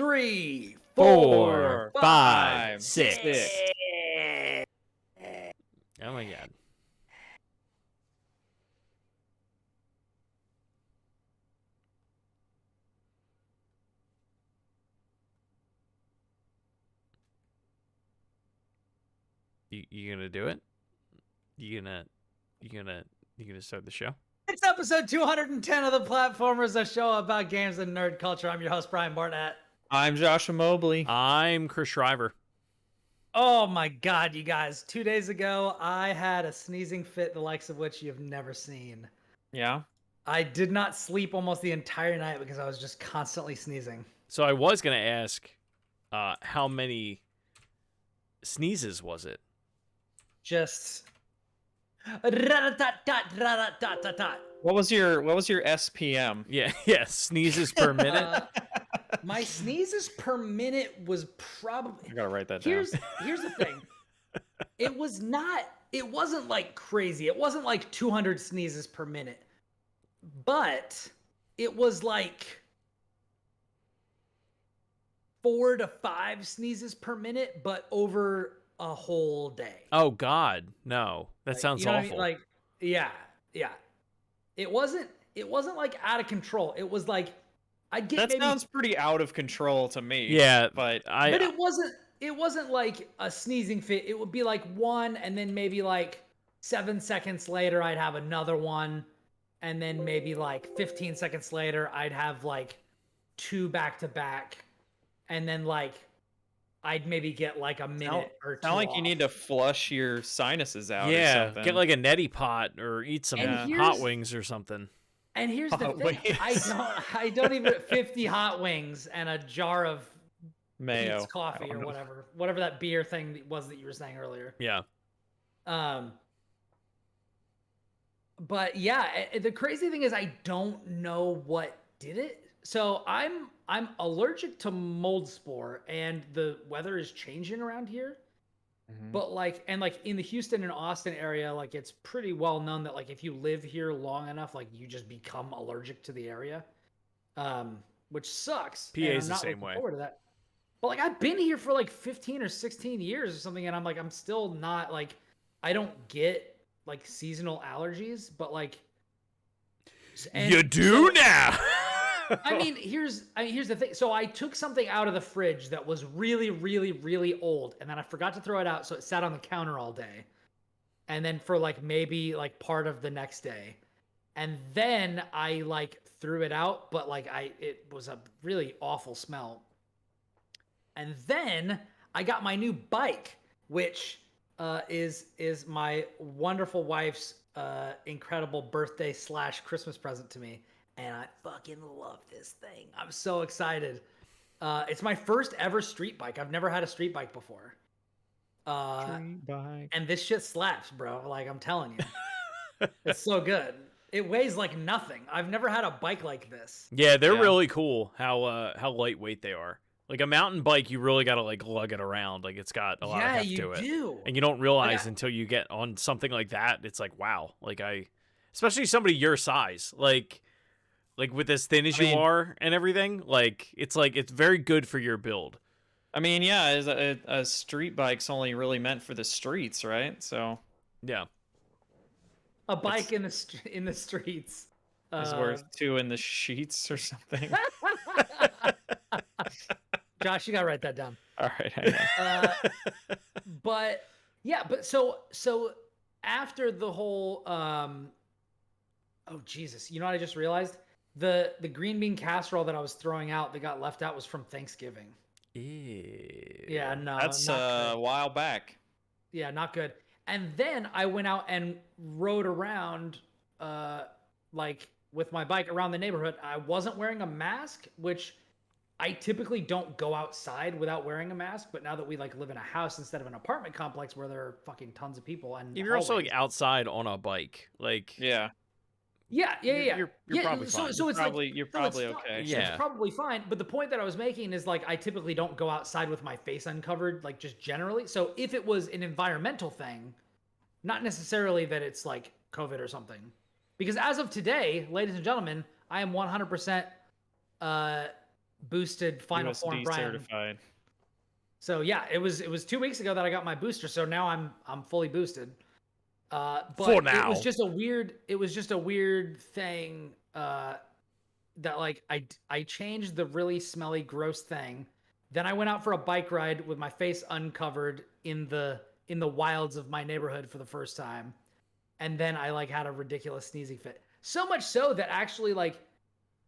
3, 4, 4, 5, 6. 6. Oh my god. You gonna do it? You gonna start the show? It's episode 210 of The Platformers, a show about games and nerd culture. I'm your host, Brian Barnett. I'm Joshua Mobley. I'm Chris Shriver. Oh my god, you guys. 2 days ago, I had a sneezing fit the likes of which you've never seen. Yeah? I did not sleep almost the entire night because I was just constantly sneezing. So I was gonna ask, how many sneezes was it? Just... What was your SPM? Yeah, sneezes per minute. My sneezes per minute was probably... I gotta write that down. Here's the thing. It wasn't like crazy. It wasn't like 200 sneezes per minute. But it was like 4 to 5 sneezes per minute, but over a whole day. Oh God, no, that sounds awful. What I mean? Like, yeah. It wasn't like out of control. It was like I'd get that sounds pretty out of control to me. Yeah, but it wasn't like a sneezing fit. It would be like one, and then maybe like 7 seconds later I'd have another one, and then maybe like 15 seconds later I'd have like 2 back to back, and then like I'd maybe get like a minute or 2. Sound like you need to flush your sinuses out. Yeah, or something. get like a neti pot or eat some hot wings or something. And here's the thing: I don't even 50 hot wings and a jar of Mayo coffee or whatever that beer thing was that you were saying earlier. Yeah. But yeah, the crazy thing is I don't know what did it. So I'm allergic to mold spore, and the weather is changing around here. Mm-hmm. But like in the Houston and Austin area, like it's pretty well known that like if you live here long enough, like you just become allergic to the area, which sucks. PA is the same way. Forward to that. But like I've been here for like 15 or 16 years or something, and I'm still not like I don't get like seasonal allergies, but like you do now. I mean, here's the thing. So I took something out of the fridge that was really, really, really old, and then I forgot to throw it out, so it sat on the counter all day. And then for like maybe like part of the next day. And then I like threw it out, but like it was a really awful smell. And then I got my new bike, which is my wonderful wife's incredible birthday / Christmas present to me. And I fucking love this thing. I'm so excited. It's my first ever street bike. I've never had a street bike before. Street bike. And this shit slaps, bro. Like, I'm telling you. It's so good. It weighs like nothing. I've never had a bike like this. Yeah, they're really cool how lightweight they are. Like a mountain bike, you really got to like lug it around. Like it's got a lot of heft to it. Do. And you don't realize until you get on something like that. It's like, wow. Like especially somebody your size, like with as thin as you are and everything, it's very good for your build. I mean, yeah, a street bike's only really meant for the streets, right? So yeah, a bike in the streets is worth 2 in the sheets or something. Josh, you gotta write that down. All right, I know. But so after the whole oh Jesus, you know what I just realized? The green bean casserole that I was throwing out that got left out was from Thanksgiving. Ew. Yeah, no. That's a while back. Yeah, not good. And then I went out and rode around like with my bike around the neighborhood. I wasn't wearing a mask, which I typically don't go outside without wearing a mask, but now that we like live in a house instead of an apartment complex where there are fucking tons of people and you're also like outside on a bike, like Yeah. You're probably fine. So it's you're probably okay. Yeah, it's probably fine. But the point that I was making is like I typically don't go outside with my face uncovered, like just generally. So if it was an environmental thing, not necessarily that it's like COVID or something, because as of today, ladies and gentlemen, I am 100% boosted final form USD Brian. certified. So yeah, it was 2 weeks ago that I got my booster. So now I'm fully boosted. But For now. it was just a weird thing. That like I changed the really smelly, gross thing. Then I went out for a bike ride with my face uncovered in the wilds of my neighborhood for the first time. And then I like had a ridiculous sneezing fit. So much so that actually like,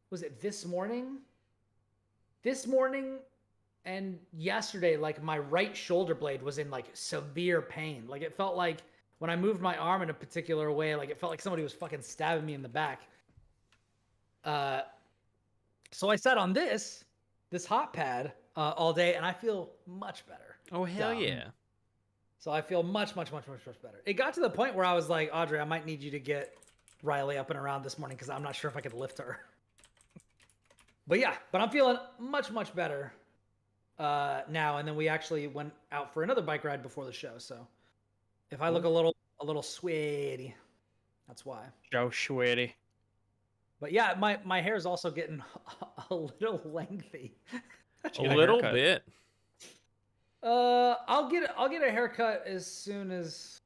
was it this morning? This morning and yesterday, like my right shoulder blade was in like severe pain. Like it felt like when I moved my arm in a particular way, like it felt like somebody was fucking stabbing me in the back. So I sat on this hot pad all day, and I feel much better. Oh, hell yeah. So I feel much better. It got to the point where I was like, Audrey, I might need you to get Riley up and around this morning because I'm not sure if I could lift her. But yeah, I'm feeling much better now. And then we actually went out for another bike ride before the show. So if I look a little sweaty, that's why. Joe sweaty. But yeah, my hair is also getting a little lengthy. A little bit. I'll get a haircut as soon as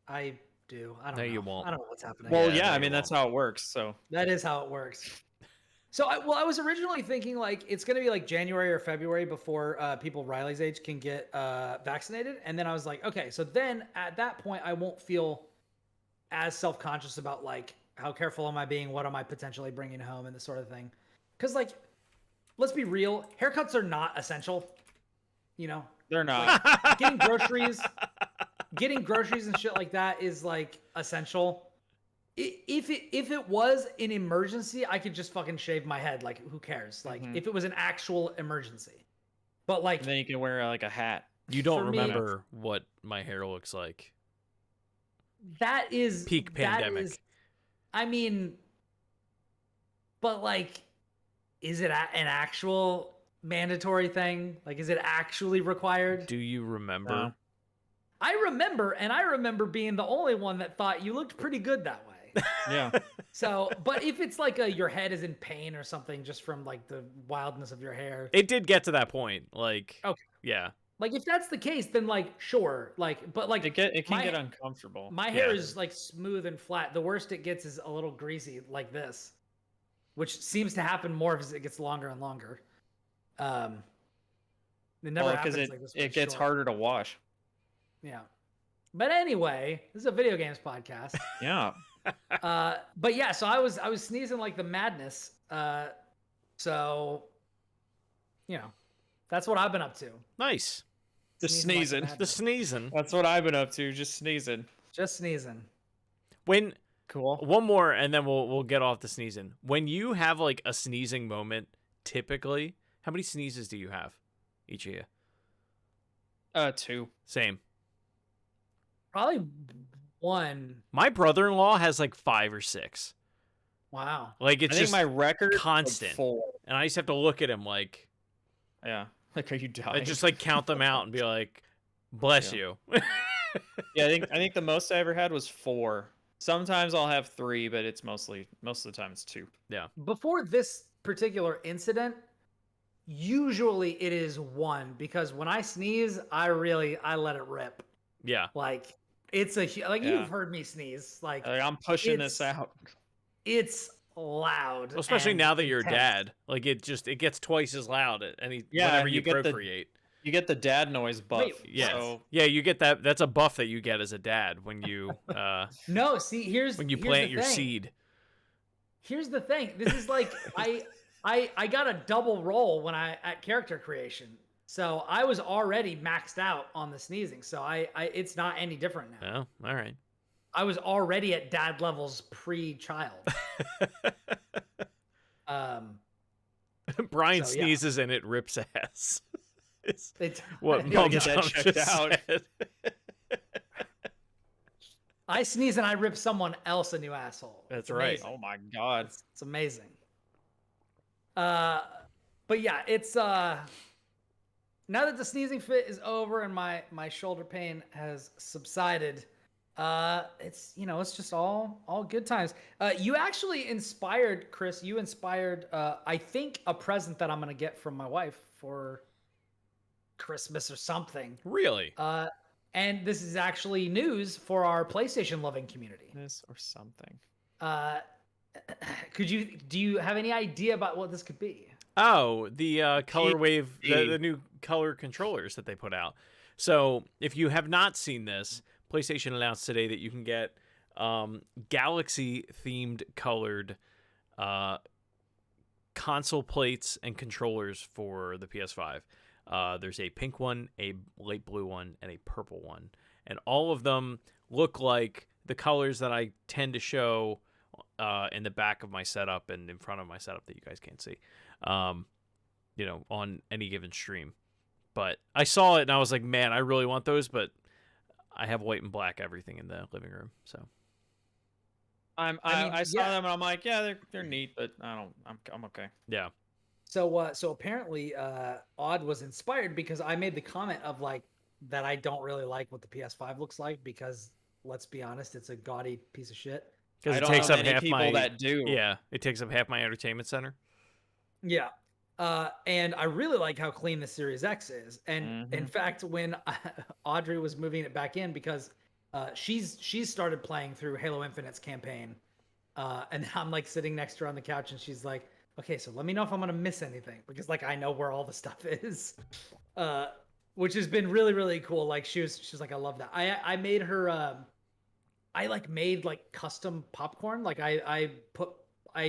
I do. I don't know. You won't. I don't know what's happening. Well, Yeah, yeah, no, I mean you that's how it works. So that is how it works. So I was originally thinking like it's gonna be like January or February before people Riley's age can get vaccinated, and then I was like, okay, so then at that point I won't feel as self-conscious about like how careful am I being, what am I potentially bringing home, and this sort of thing. Because like, let's be real, haircuts are not essential. You know, they're not. Like, getting groceries and shit like that is like essential. If it was an emergency, I could just fucking shave my head. Like, who cares? Like, if it was an actual emergency. But like, And then you can wear like a hat. You don't For me- remember what my hair looks like. that is Peak pandemic. I mean, but like, is it an actual mandatory thing? Like, is it actually required? Do you remember? No. I remember being the only one that thought you looked pretty good that way. Yeah. So, but if it's like your head is in pain or something just from like the wildness of your hair. It did get to that point. Like, Okay. yeah. Like if that's the case, then like, sure. Like, but like It can get uncomfortable. my hair Yeah. is like smooth and flat. The worst it gets is a little greasy like this, which seems to happen more as it gets longer and longer. It never happens because like this. it gets harder to wash. Yeah. But anyway, this is a video games podcast. Yeah. But yeah, so I was sneezing like the madness. So you know, that's what I've been up to. Nice. Just Sneezing like sneezing. the madness. The sneezing. That's what I've been up to. Just sneezing. Just sneezing. When Cool. one more, and then we'll get off the sneezing. When you have like a sneezing moment, typically, how many sneezes do you have each of you? 2. Same. Probably one. My brother-in-law has like 5 or 6. Wow. Like it's I think just my record is, like, constant. 4. And I just have to look at him like Yeah. Like, are you dying? I just like count them out and be like, "Bless you." Yeah, I think the most I ever had was 4. Sometimes I'll have 3, but it's most of the time it's 2. Yeah. Before this particular incident, usually it is 1 because when I sneeze, I let it rip. Yeah. Like it's Yeah. you've heard me sneeze. Like I'm pushing this out. it's loud. Well, especially and now that you're a intense. dad. Like it gets twice as loud at Yeah, whenever and you you get the- procreate. You get the dad noise buff. Wait, Yes. So Yeah, you get that. That's a buff that you get as a dad when you No, see, here's when you here's plant the your thing. seed. Here's the thing. This is like I got a double roll when at character creation. So I was already maxed out on the sneezing. So I it's not any different now. Oh, all right. I was already at dad levels pre-child. Brian So, yeah. sneezes and it rips ass. It's It's what You gotta Mom get that John checked just out. said. I sneeze and I rip someone else a new asshole. That's It's right. amazing. oh my god. It's amazing. But yeah, it's now that the sneezing fit is over and my shoulder pain has subsided, It's it's just all good times. You actually inspired Chris. You inspired I think a present that I'm gonna get from my wife for Christmas or something. Really? And this is actually news for our PlayStation loving community. This or something. Do you have any idea about what this could be? Oh, the color wave, the new color controllers that they put out. So if you have not seen this, PlayStation announced today that you can get galaxy themed colored console plates and controllers for the PS5. There's a pink one, a light blue one, and a purple one. And all of them look like the colors that I tend to show in the back of my setup and in front of my setup that you guys can't see, on any given stream. But I saw it and I was like, man, I really want those, but I have white and black everything in the living room. So I saw them and I'm like, yeah, they're neat, but I'm okay. Yeah. So apparently Odd was inspired because I made the comment of like that I don't really like what the PS5 looks like because let's be honest, it's a gaudy piece of shit. Because it takes up half my that do. Yeah, it takes up half my entertainment center. Yeah. And I really like how clean the Series X is. And in fact, when Audrey was moving it back in because she's started playing through Halo Infinite's campaign. And I'm like sitting next to her on the couch and she's like, okay, so let me know if I'm going to miss anything because like I know where all the stuff is. Which has been really, really cool. Like she was like, I love that. I made her I like made like custom popcorn. Like I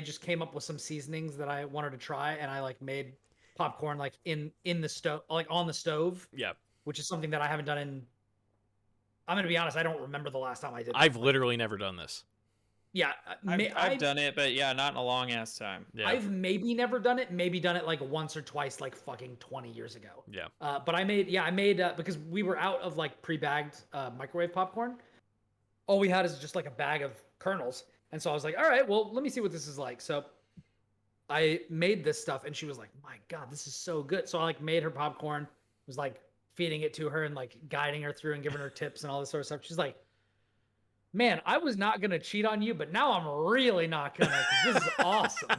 just came up with some seasonings that I wanted to try, and I like made popcorn like in the stove, like on the stove. Yeah. Which is something that I haven't done in. I'm gonna be honest. I don't remember the last time I did. I've literally never done this. Yeah, I've done it, but yeah, not in a long ass time. Yeah. I've maybe never done it. Maybe done it like once or twice, like fucking 20 years ago. Yeah. But I made because we were out of like pre-bagged microwave popcorn. All we had is just like a bag of kernels. And so I was like, all right, well, let me see what this is like. So I made this stuff and she was like, my God, this is so good. So I like made her popcorn, was like feeding it to her and like guiding her through and giving her tips and all this sort of stuff. She's like, man, I was not going to cheat on you, but now I'm really not going to. This is awesome.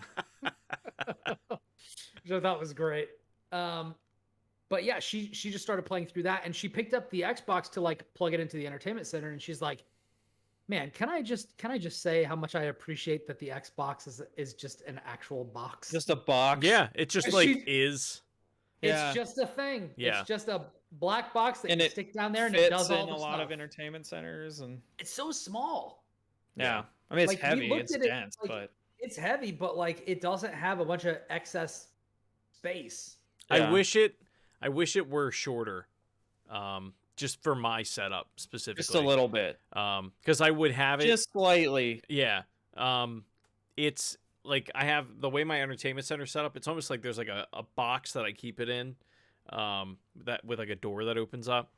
Which I thought was great. But yeah, she just started playing through that and she picked up the Xbox to like plug it into the entertainment center. And she's like, man, can I just say how much I appreciate that the Xbox is just an actual box? Just a box. Yeah, it's just like is. It's just a thing. Yeah. It's just a black box that you stick down there and it does all the a lot stuff. of entertainment centers and it's so small. Yeah. I mean, it's Like, heavy, it's dense, like, but it's heavy, but like it doesn't have a bunch of excess space. Yeah. I wish it were shorter. Just for my setup specifically. Just a little bit. Because I would have it just slightly. Yeah. It's like I have the way my entertainment center set up. It's almost like there's like a box that I keep it in, that with like a door that opens up.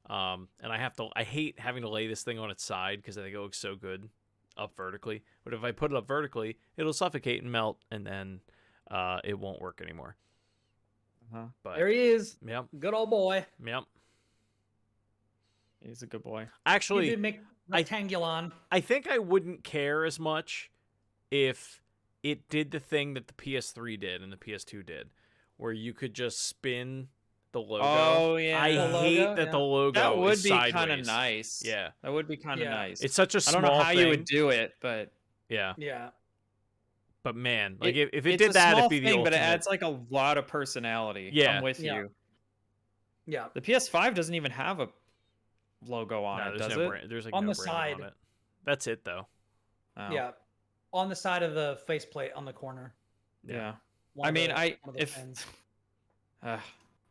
And I hate having to lay this thing on its side because I think it looks so good up vertically. But if I put it up vertically, it'll suffocate and melt, and then it won't work anymore. But there he is. Yep. Good old boy. Yep. He's a good boy. Actually, you did make rectangulon. I think I wouldn't care as much if it did the thing that the PS3 did and the PS2 did, where you could just spin the logo. Oh yeah, I hate that the logo that would is be kind of sideways. nice. Yeah, that would be kind of nice. It's such a small I don't know how thing. you would do it, but yeah. But man, like if it it's did a that, small it'd be the thing, ultimate. but it adds like a lot of personality. Yeah. I'm with you. Yeah. The PS5 doesn't even have a logo on it, does it? There's like on no the brand side. on it. That's it though. Oh. Yeah, on the side of the faceplate on the corner. Yeah. One I of mean, the pins.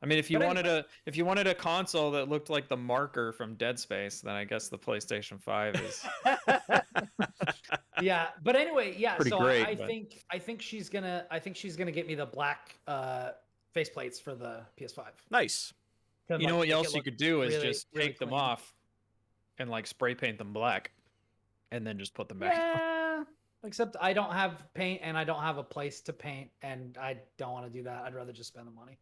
if you wanted a console that looked like the marker from Dead Space, then I guess the PlayStation 5 is. Yeah, but anyway, yeah. Pretty So great, I think she's gonna get me the black faceplates for the PS5. Nice. You know what else you could do is just take them clean. off and like spray paint them black and then just put them back. Yeah, except I don't have paint and I don't have a place to paint and I don't want to do that. I'd rather just spend the money.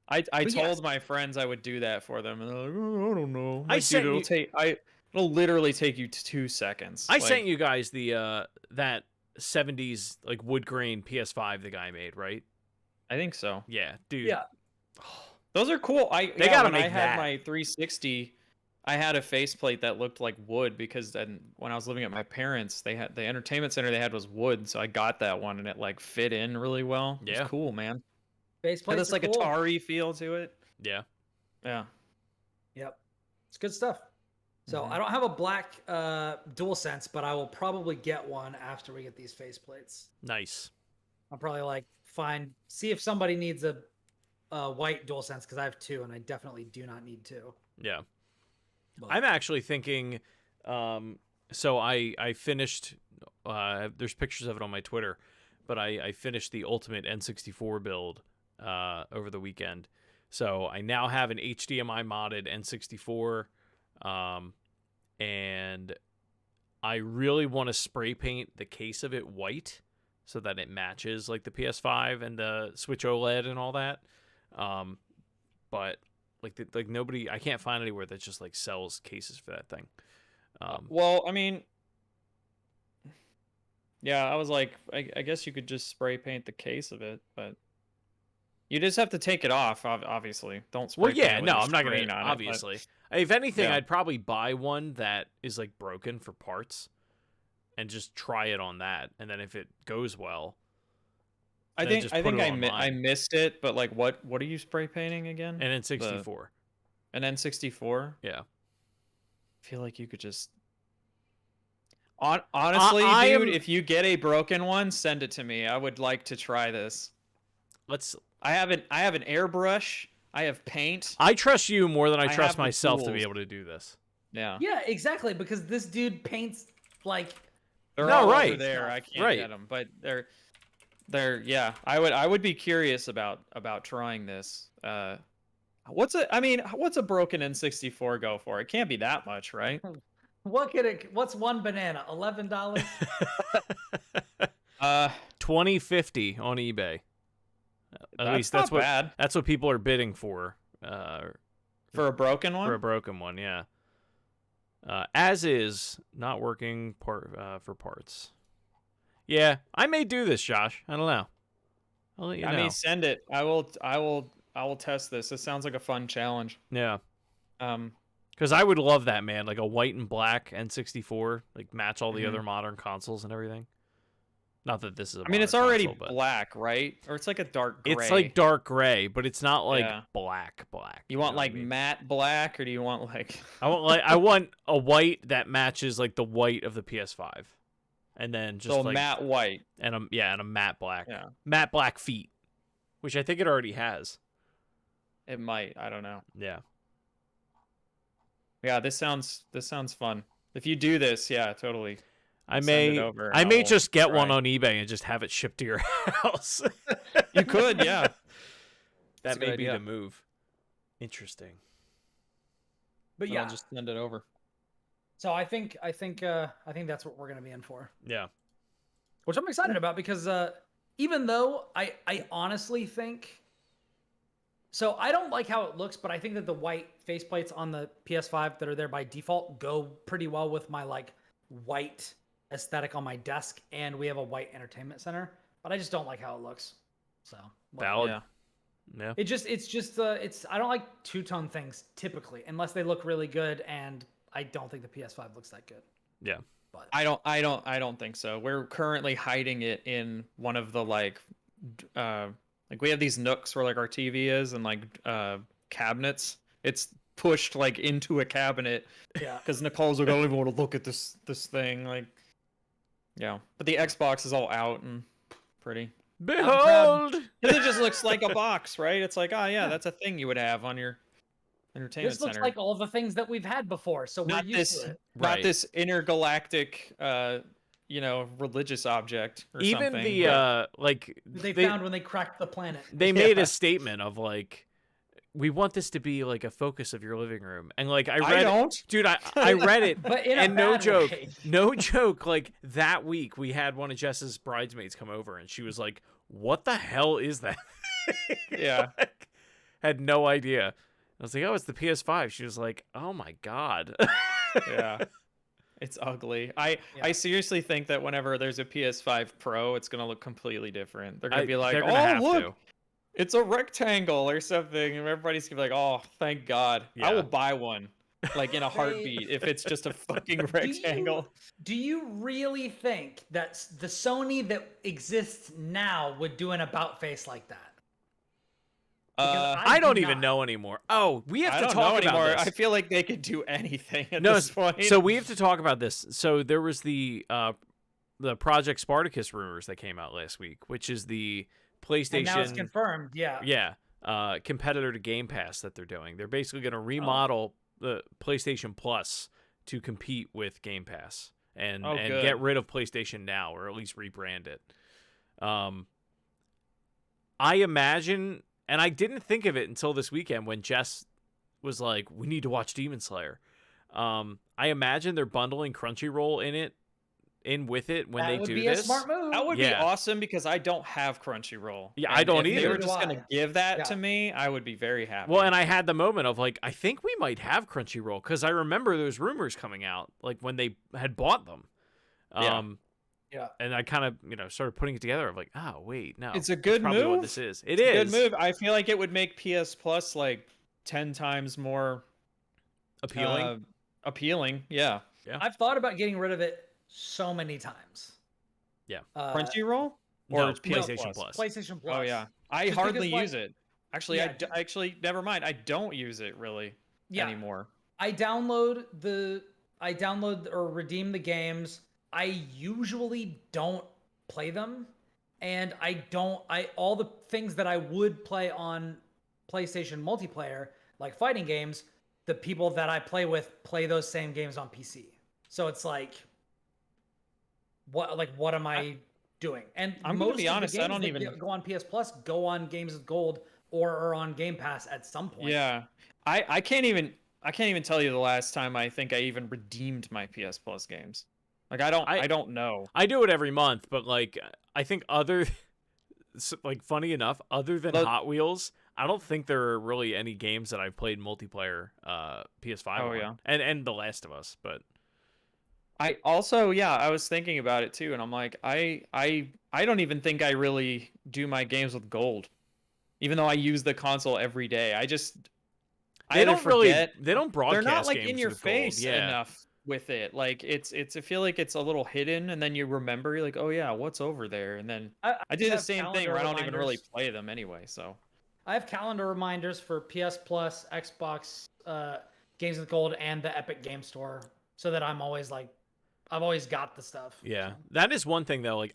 I told my friends I would do that for them and they're like, oh, I don't know. I said It'll literally take you 2 seconds. I sent you guys the that 70s like wood grain PS5 the guy made, right? I think so. Yeah, dude. Yeah. Those are cool. They gotta when make I had that. my 360, I had a faceplate that looked like wood because then when I was living at my parents, they had the entertainment center they had was wood, so I got that one and it like fit in really well. It Yeah. was cool, man. Faceplates Had this are like cool. Atari feel to it. Yeah. Yeah. Yep. It's good stuff. So Mhm. I don't have a black DualSense, but I will probably get one after we get these faceplates. Nice. I'll probably like see if somebody needs a white DualSense because I have 2 and I definitely do not need 2. Yeah. But I'm actually thinking so I finished there's pictures of it on my Twitter, but I finished the ultimate N64 build over the weekend. So I now have an HDMI modded N64 and I really want to spray paint the case of it white so that it matches like the PS5 and the Switch OLED and all that. But like nobody, I can't find anywhere that just like sells cases for that thing. Well, I mean, yeah, I was like, I guess you could just spray paint the case of it, but you just have to take it off, obviously. Don't spray Well, paint yeah, it with no, your I'm not screen gonna on it, but- obviously. If anything, Yeah. I'd probably buy one that is like broken for parts, and just try it on that. And then if it goes well, I then think just I put think it I online. missed it, but like what are you spray painting again? and then 64. An N64? Yeah. I feel like you could just honestly, I dude, am- if you get a broken one, send it to me. I would like to try this. Let's. I have an airbrush. I have paint. I trust you more than I I trust have the myself to be tools. able to do this. Yeah. Yeah, exactly. Because this dude paints like They're No, all over right. there. I can't Right. get them, but they're yeah. I would be curious about trying this. What's a broken N64 go for? It can't be that much, right? what's one banana? $11? $20.50 on eBay. At least that's not what bad that's what people are bidding for. for a broken one. For a broken one, yeah. As is not working for parts. Yeah, I may do this, Josh. I don't know. I'll let you know. I mean, send it. I will test this. This sounds like a fun challenge. Yeah, Um, because I would love that, man. Like a white and black N64, like match all the Mhm. other modern consoles and everything. Not that this is. I mean, it's already black, right? Or it's like a dark gray. It's like dark gray, but it's not like Yeah. black. You want know what I like mean? matte black, or do you want like? I want a white that matches like the white of the PS5, and then just So like matte white. and a matte black. Yeah. Matte black feet, which I think it already has. It might. I don't know. Yeah. Yeah, this sounds fun. If you do this, yeah, totally. I Send it may over I and may I'll just get one try. on eBay and just have it shipped to your house. You could, yeah. That That's a may good be idea. the move. Interesting. But But yeah, I'll just send it over. so I think that's what we're gonna be in for, Yeah. which I'm excited about because even though I honestly think, so I don't like how it looks, but I think that the white faceplates on the PS5 that are there by default go pretty well with my like white aesthetic on my desk, and we have a white entertainment center, but I just don't like how it looks. So Valid. Yeah. Yeah. it's I don't like two-tone things typically unless they look really good, and I don't think the PS5 looks that good. Yeah. But I don't think so. We're currently hiding it in one of the like we have these nooks where like our TV is and like cabinets. It's pushed like into a cabinet yeah. because Nicole's like, I don't even want to look at this thing. Like, yeah. But the Xbox is all out and pretty. Behold. Because it just looks like a box, right? It's like, oh yeah, that's a thing you would have on your entertainment This looks center. like all the things that we've had before, so we're not used this, to it. not Right. this intergalactic, religious object or Even something. the but- like They found when they cracked the planet. they made Yeah. a statement of like, we want this to be like a focus of your living room, and like I read I don't. dude, I read it, But in a and no bad joke, way. no joke. Like that week, we had one of Jess's bridesmaids come over, and she was like, "What the hell is that?" Yeah. Like, had no idea. I was like, "Oh, it's the PS5." She was like, "Oh my god." Yeah. It's ugly. I seriously think that whenever there's a PS5 Pro, it's gonna look completely different. They're gonna be like, they're gonna "Oh, have look, to. it's a rectangle or something," and everybody's gonna be like, "Oh, thank God, I will Yeah. buy one, like in a They- heartbeat if it's just a fucking Do rectangle." do you really think that the Sony that exists now would do an about face like that? Because I do don't even not. know anymore. Oh, we have I to don't talk know about anymore. this. I feel like they could do anything at No, this point. so we have to talk about this. So there was the Project Sparticus rumors that came out last week, which is the PlayStation. And now it's confirmed. Yeah. Yeah, competitor to Game Pass that they're doing. They're basically going to remodel the PlayStation Plus to compete with Game Pass and good. get rid of PlayStation Now, or at least rebrand it. I imagine, and I didn't think of it until this weekend when Jess was like, "We need to watch Demon Slayer." I imagine they're bundling Crunchyroll in with it when That they would do be this. a smart move. That would be Yeah. awesome because I don't have Crunchyroll. Yeah, And I don't if they either. were Neither just do gonna I. give that Yeah. to me, I would be very happy. Well, and I had the moment of like, I think we might have Crunchyroll because I remember those rumors coming out like when they had bought them. Yeah. And I kind of started putting it together of like, oh wait, no, It's a that's good probably what move. this is. It's a good move. I feel like it would make PS Plus like 10 times more appealing. appealing. Yeah. I've thought about getting rid of it so many times. Yeah. Crunchyroll No, or PS PlayStation Plus. PlayStation Plus. Oh yeah. I Just hardly because, use it. Actually, Yeah, actually never mind. I don't use it really anymore. I download or redeem the games. I usually don't play them, and all the things that I would play on PlayStation multiplayer, like fighting games, the people that I play with play those same games on PC. So it's like, what am I doing? And I'm gonna most be of honest, the I games don't that even go on PS Plus go on Games with Gold or are on Game Pass at some point. Yeah. I can't even tell you the last time I think I even redeemed my PS Plus games. Like I don't know. I do it every month, but like I think like funny enough, other than Hot Wheels, I don't think there are really any games that I've played multiplayer PS5 on. Yeah. And The Last of Us, but I also, I was thinking about it too, and I'm like, I don't even think I really do my games with gold, even though I use the console every day. they don't broadcast. They're not like games in your with gold. face Yeah. enough with it. Like I feel like it's a little hidden, and then you remember, you're like, oh yeah, what's over there? And then I do the have same thing calendar where I don't even really reminders. play them anyway. So I have calendar reminders for PS Plus, Xbox, Games with Gold, and the Epic Game Store, so that I'm always like, I've always got the stuff. Yeah. That is one thing though. Like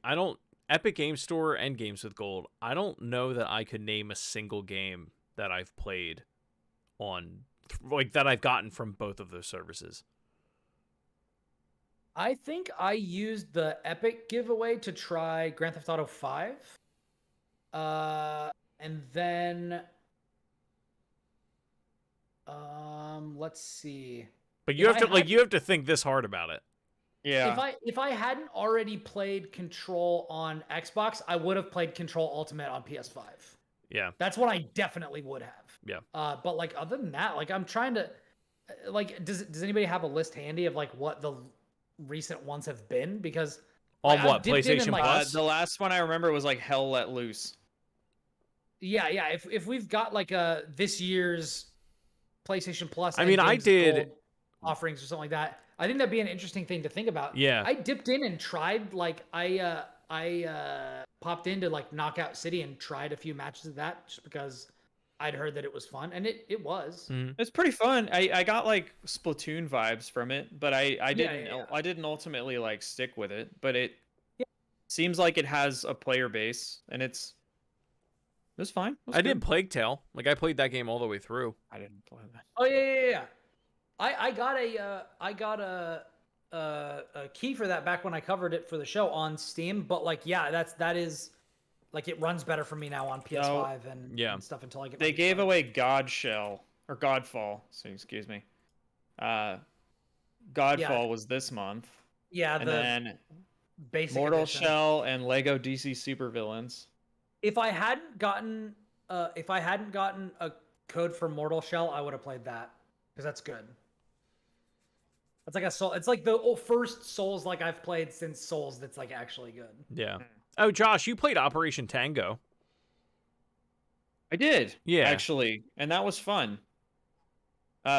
Epic Game Store and Games with Gold, I don't know that I could name a single game that I've played on like that I've gotten from both of those services. I think I used the Epic giveaway to try Grand Theft Auto 5. And then let's see. But you have to think this hard about it. yeah, If I hadn't already played Control on Xbox, I would have played Control Ultimate on PS5. Yeah. That's what I definitely would have. Yeah. But like other than that, like I'm trying to like does anybody have a list handy of like what the recent ones have been? Because On like, what? I've dipped in PlayStation and, like, Plus? the last one I remember was like Hell Let Loose. Yeah. If we've got like this year's PlayStation Plus, I mean, I Games did Gold offerings or something like that. I think that'd be an interesting thing to think about. Yeah. I dipped in and tried. Like I popped into like Knockout City and tried a few matches of that just because I'd heard that it was fun, and it was. Mhm. It's pretty fun. I got like Splatoon vibes from it, but I didn't yeah. I didn't ultimately like stick with it. But it seems like it has a player base, and it's fine. It was I good. did Plague Tale. Like I played that game all the way through. I didn't play that. Oh yeah. I got a key for that back when I covered it for the show on Steam, but like that is like it runs better for me now on PS5 and stuff until I get. They my gave PS5. away God Shell or Godfall. So excuse me. Godfall was this month. Yeah, And the then basic Mortal edition. Shell and Lego DC Supervillains. If I hadn't gotten a code for Mortal Shell, I would have played that because that's good. It's like a soul. It's like the first Souls like I've played since Souls that's like actually good. Yeah. Oh, Josh, you played Operation Tango. I did. Yeah. Actually, and that was fun.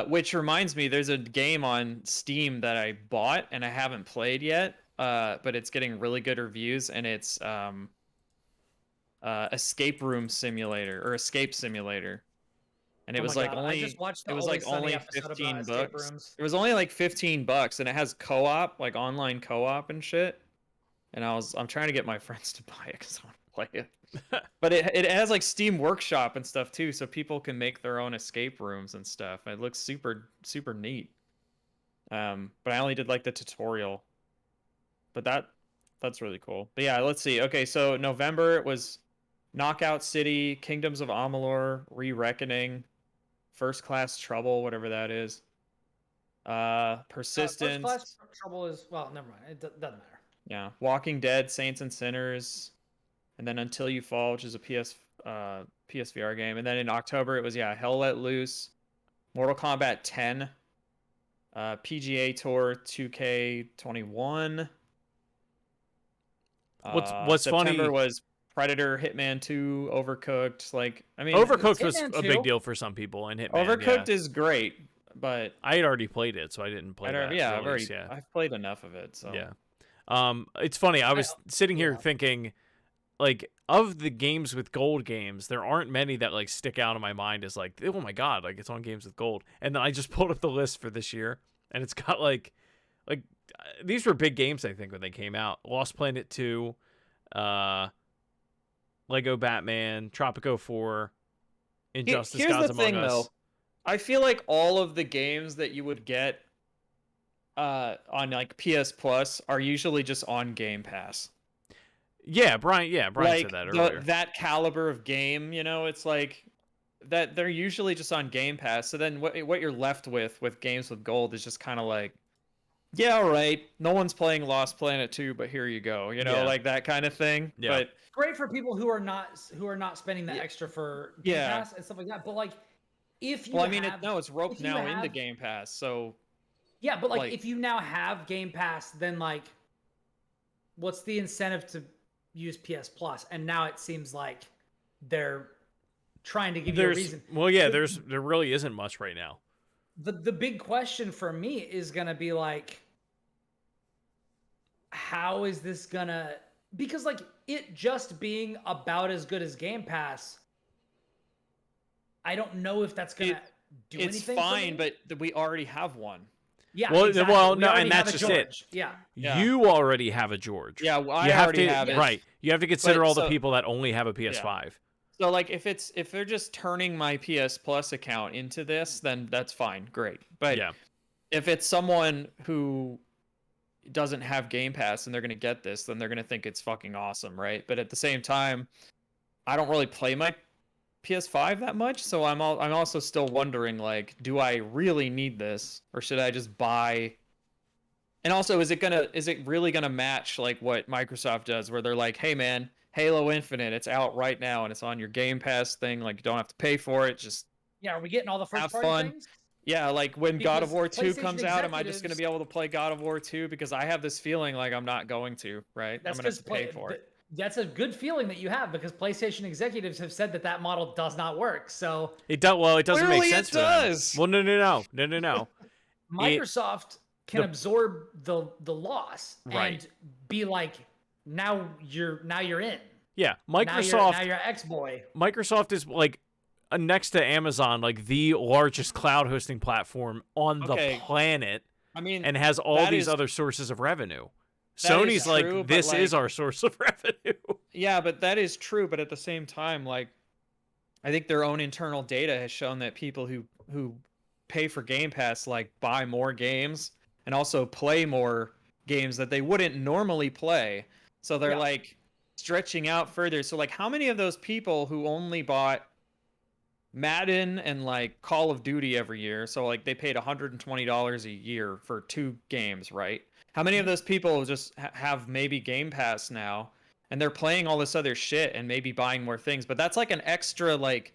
Which reminds me, there's a game on Steam that I bought and I haven't played yet. But it's getting really good reviews, and it's escape room simulator or escape simulator. And it was like only I just watched the it was Always like Sunny only episode about 15 escape bucks. rooms. It was only like $15 and it has co-op, like online co-op and shit. And I'm trying to get my friends to buy it cuz I want to play it. But it has like Steam Workshop and stuff too, so people can make their own escape rooms and stuff. It looks super super neat. But I only did like the tutorial. But that's really cool. But yeah, let's see. Okay, so November it was Knockout City, Kingdoms of Amalur, Re-Reckoning, First Class Trouble, whatever that is. Persistence. First Class Trouble is, well, never mind. It doesn't matter. Yeah. Walking Dead, Saints and Sinners. And then Until You Fall, which is a PSVR game. And then in October, it was, Hell Let Loose, Mortal Kombat 10, PGA Tour 2K21. What's September funny was Predator, Hitman 2, Overcooked. Like, I mean, Overcooked was Hitman a 2. big deal for some people, and Hitman. Overcooked is great, but I had already played it, so I didn't play that. Release, I've played enough of it. So yeah. It's funny. I was sitting here yeah. thinking, like, of the games with gold games, there aren't many that like stick out in my mind as like, oh my god, like it's on games with gold. And then I just pulled up the list for this year, and it's got like these were big games I think when they came out. Lost Planet 2, Lego Batman, Tropico 4, Injustice: here's Gods the Among thing, Us. though. I feel like all of the games that you would get on like PS Plus are usually just on Game Pass. Yeah, Brian Like said that earlier. that caliber of game, it's like that they're usually just on Game Pass. So then what you're left with games with gold is just kind of like, yeah, all right, no one's playing Lost Planet 2, but here you go, like that kind of thing. Yeah. But Great for people who are not spending the extra for Game Pass and stuff like that. But like, if you it's roped now into Game Pass, so yeah. But like, if you now have Game Pass, then like, what's the incentive to use PS Plus? And now it seems like they're trying to give you a reason. Well, yeah, there really isn't much right now. The big question for me is gonna be like, how is this gonna? Because like it just being about as good as Game Pass, I don't know if that's gonna do anything. It's fine, but we already have one. Yeah. Well, exactly. well, We no, already and have that's a just it. George. Yeah. You already have a George. Yeah, I you have already to, have it. Right. You have to consider But all the so- people that only have a PS5. So like if they're just turning my PS Plus account into this, then that's fine, great. But Yeah. if it's someone who doesn't have Game Pass and they're gonna get this, then they're gonna think it's fucking awesome, right? But at the same time, I don't really play my PS5 that much, so I'm also still wondering, like, do I really need this, or should I just buy? And also, is it really gonna match like what Microsoft does, where they're like, hey man, Halo Infinite, it's out right now and it's on your Game Pass thing, like you don't have to pay for it, just Yeah. Are we getting all the first have party fun. things? Yeah, like when God of Because War 2 PlayStation comes out, am I just going to executives- be able to play God of War 2? Because I have this feeling like I'm not going to, right? That's I'm going to have to because pay for it. That's a good feeling that you have, because PlayStation executives have said that model does not work. So It does. Well, it doesn't make Clearly sense it for them. does. Well, no. Microsoft can the- absorb the loss Right. and be like, now you're in. Yeah, Now Microsoft. you're X-boy. Microsoft is like next to Amazon, like the largest cloud hosting platform on Okay. the planet, I mean, and has all that these is- other sources of revenue. that Sony's is true, like, but, this is like- our source of revenue. yeah, but that is true. But at the same time, like, I think their own internal data has shown that people who pay for Game Pass like buy more games and also play more games that they wouldn't normally play. So they're Yeah. like stretching out further. So like, how many of those people who only bought Madden and like Call of Duty every year, so like they paid $120 a year for 2 games, right? How many of those people just have maybe Game Pass now, and they're playing all this other shit and maybe buying more things, but that's like an extra like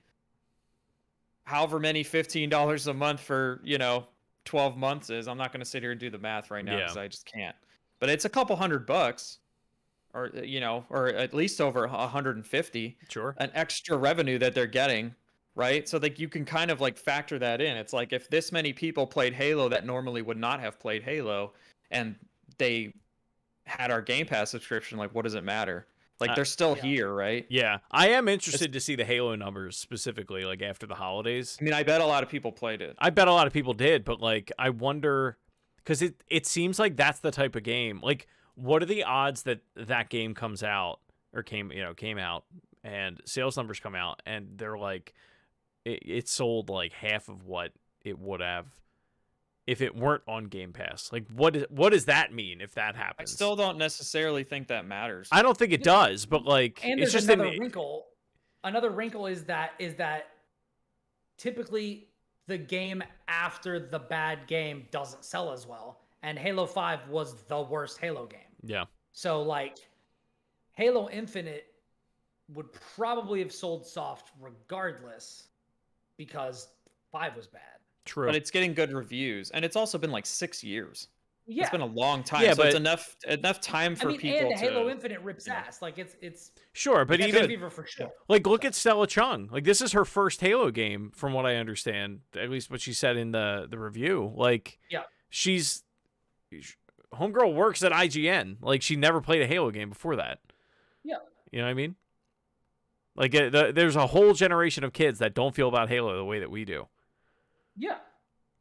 however many $15 a month for, 12 months is. I'm not going to sit here and do the math right now Yeah. because I just can't. But it's a couple $100, or or at least over 150. Sure. An extra revenue that they're getting, right? So like you can kind of like factor that in. It's like if this many people played Halo that normally would not have played Halo, and they had our Game Pass subscription, like what does it matter? Like they're still here, right? Yeah, I am interested to see the Halo numbers specifically, like after the holidays. I mean, I bet a lot of people played it. I bet a lot of people did, but like I wonder, because it seems like that's the type of game. Like, what are the odds that that game comes out or came out and sales numbers come out and they're like it sold like half of what it would have if it weren't on Game Pass? Like, what does that mean if that I happens? still don't necessarily think that matters. I don't think it does, but like, And it's there's just another wrinkle. Another wrinkle is that typically the game after the bad game doesn't sell as well, and Halo 5 was the worst Halo game. Yeah. So like, Halo Infinite would probably have sold soft regardless because 5 was bad. True. But it's getting good reviews, and it's also been like 6 years. Yeah, It's been a long time. Yeah, so it's but enough time for people and to. Halo Infinite rips ass. Like it's Sure, but it's even Fever for sure. like, look at Stella Chung. Like, this is her first Halo game, from what I understand. At least what she said in the review. Like, Yeah. she's homegirl works at IGN. Like, she never played a Halo game before that. Yeah. You know what I mean? Like, there's a whole generation of kids that don't feel about Halo the way that we do. Yeah.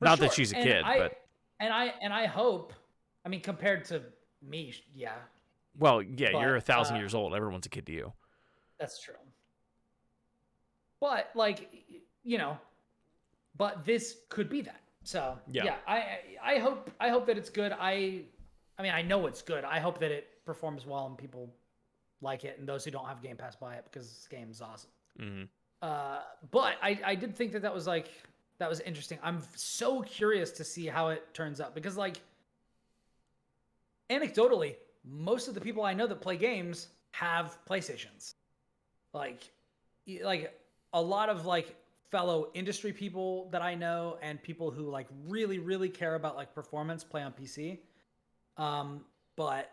Not that she's a kid, but I hope. I mean, compared to me, yeah, well, yeah, but, you're 1,000 years old. Everyone's a kid to you. that's true. But like, but this could be that. So Yeah. I hope that it's good. I mean, I know it's good. I hope that it performs well and people like it, and those who don't have Game Pass buy it because this game is awesome. Mm-hmm. But I did think that was interesting. I'm so curious to see how it turns out because, like, anecdotally, most of the people I know that play games have PlayStations. Like a lot of like fellow industry people that I know and people who like really, really care about like performance play on PC. But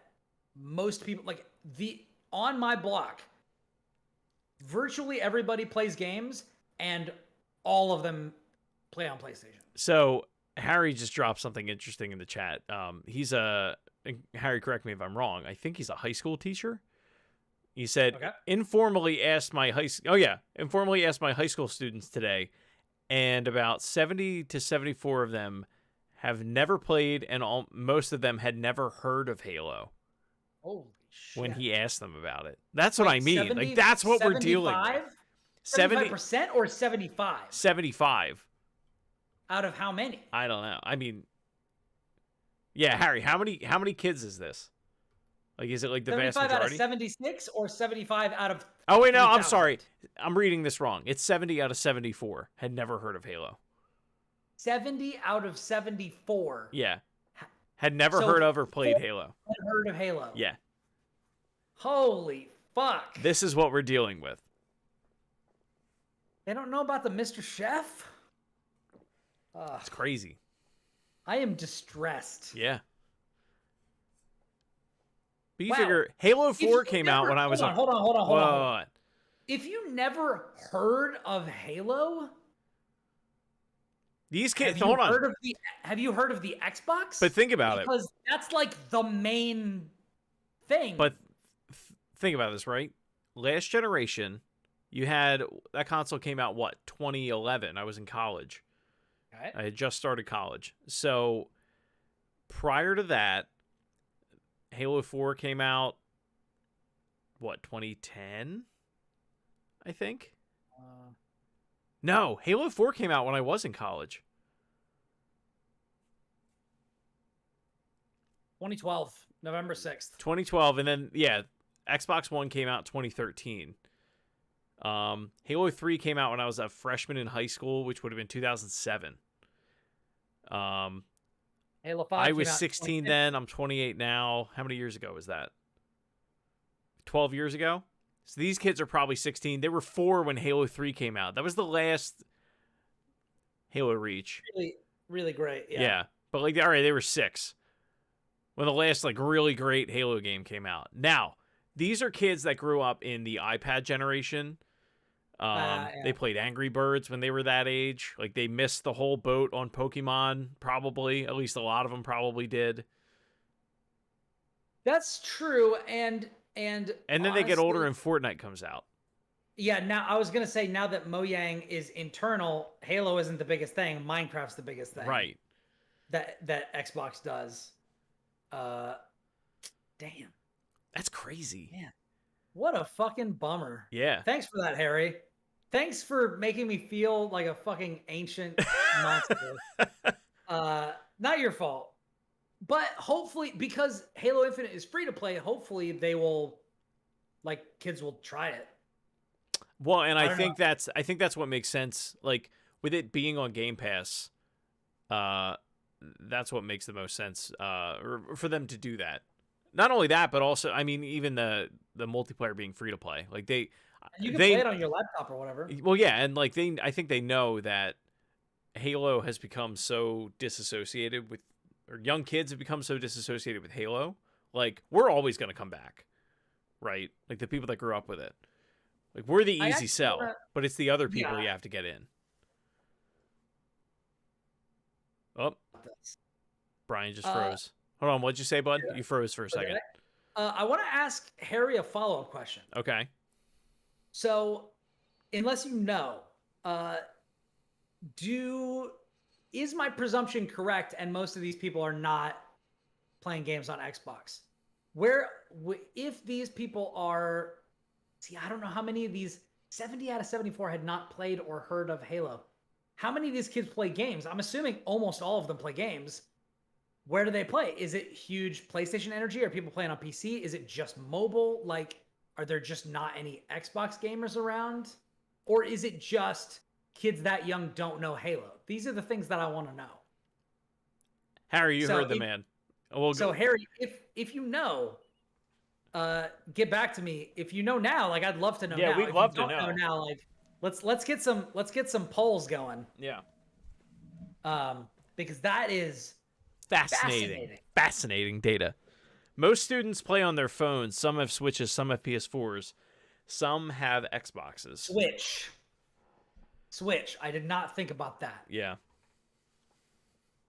most people like on my block, virtually everybody plays games and all of them play on PlayStation. So Harry just dropped something interesting in the chat. Harry, correct me if I'm wrong. I think he's a high school teacher. He said, Okay. informally asked my high school students today, and about 70 to 74 of them have never played, and most of them had never heard of Halo. Holy shit. When he asked them about it. That's what I mean. 70, like, that's what we're dealing with. 75% or 75? 75. Out of how many? I don't know. I mean, yeah, Harry, how many kids is this? Like, is it like the vast 75 majority? out of 76 or 75 out of Oh, wait, no, I'm 3,000? sorry. I'm reading this wrong. It's 70 out of 74 had never heard of Halo. 70 out of 74 Yeah. Had never So heard of or played 4 Halo. had heard of Halo. Yeah. Holy fuck. This is what we're dealing with. They don't know about the Mr. Chef? It's crazy. I am distressed. Yeah. But you Wow. figure Halo If 4 you came never- out when I was Hold on. Whoa. If you never heard of Halo, These kids, have hold you on. heard of the Xbox? But think about it. Because that's like the main thing. But think about this, right? Last generation, you had that console came out 2011. I was in college. Okay. I had just started college. So prior to that, Halo 4 came out 2010? I think. No, Halo 4 came out when I was in college. 2012, November 6th. 2012, and then Xbox One came out 2013. Halo 3 came out when I was a freshman in high school, which would have been 2007. Halo 5 I came was out 16 2015. then. I'm 28 now. How many years ago was that? 12 years ago? So these kids are probably 16. They were 4 when Halo 3 came out. That was the last Halo Reach. really great. Yeah. Yeah. But like, all right, they were 6 when the last like really great Halo game came out. Now, these are kids that grew up in the iPad generation. Yeah. They played Angry Birds when they were that age. Like they missed the whole boat on Pokemon, probably. At least a lot of them probably did. That's true, and then they get honestly, older and Fortnite comes out. Yeah, now I was gonna say now that Mojang is internal, Halo isn't the biggest thing. Minecraft's the biggest thing. Right. That Xbox does. Damn. That's crazy. Man, what a fucking bummer. Yeah. Thanks for that, Harry. Thanks for making me feel like a fucking ancient monster. Not your fault. But hopefully, because Halo Infinite is free to play, hopefully they will, like, kids will try it. Well, and I think that's what makes sense. Like with it being on Game Pass, that's what makes the most sense for them to do that. Not only that, but also, I mean, even the multiplayer being free to play. Like you can play it on your laptop or whatever. Well, yeah, and like I think they know that Halo has become so disassociated with, or young kids have become so disassociated with Halo. Like we're always going to come back, right? Like the people that grew up with it. Like we're the easy sell, but it's the other people you have to get in. Oh, Brian just froze. Hold on, what'd you say, bud? You froze for a second. I want to ask Harry a follow-up question. Okay. So, unless you know, is my presumption correct? And most of these people are not playing games on Xbox. If these people are, I don't know how many of these 70 out of 74 had not played or heard of Halo. How many of these kids play games? I'm assuming almost all of them play games. Where do they play? Is it huge PlayStation energy? Are people playing on PC? Is it just mobile? Like, are there just not any Xbox gamers around? Or is it just kids that young don't know Halo? These are the things that I want to know. Harry, you heard the man. So Harry, if you know, get back to me. If you know now, like I'd love to know. Yeah, now. we'd love to know now. Like let's get some polls going. Yeah. Because that is Fascinating data. Most students play on their phones. Some have Switches, some have PS4s, some have Xboxes. Switch. I did not think about that. Yeah.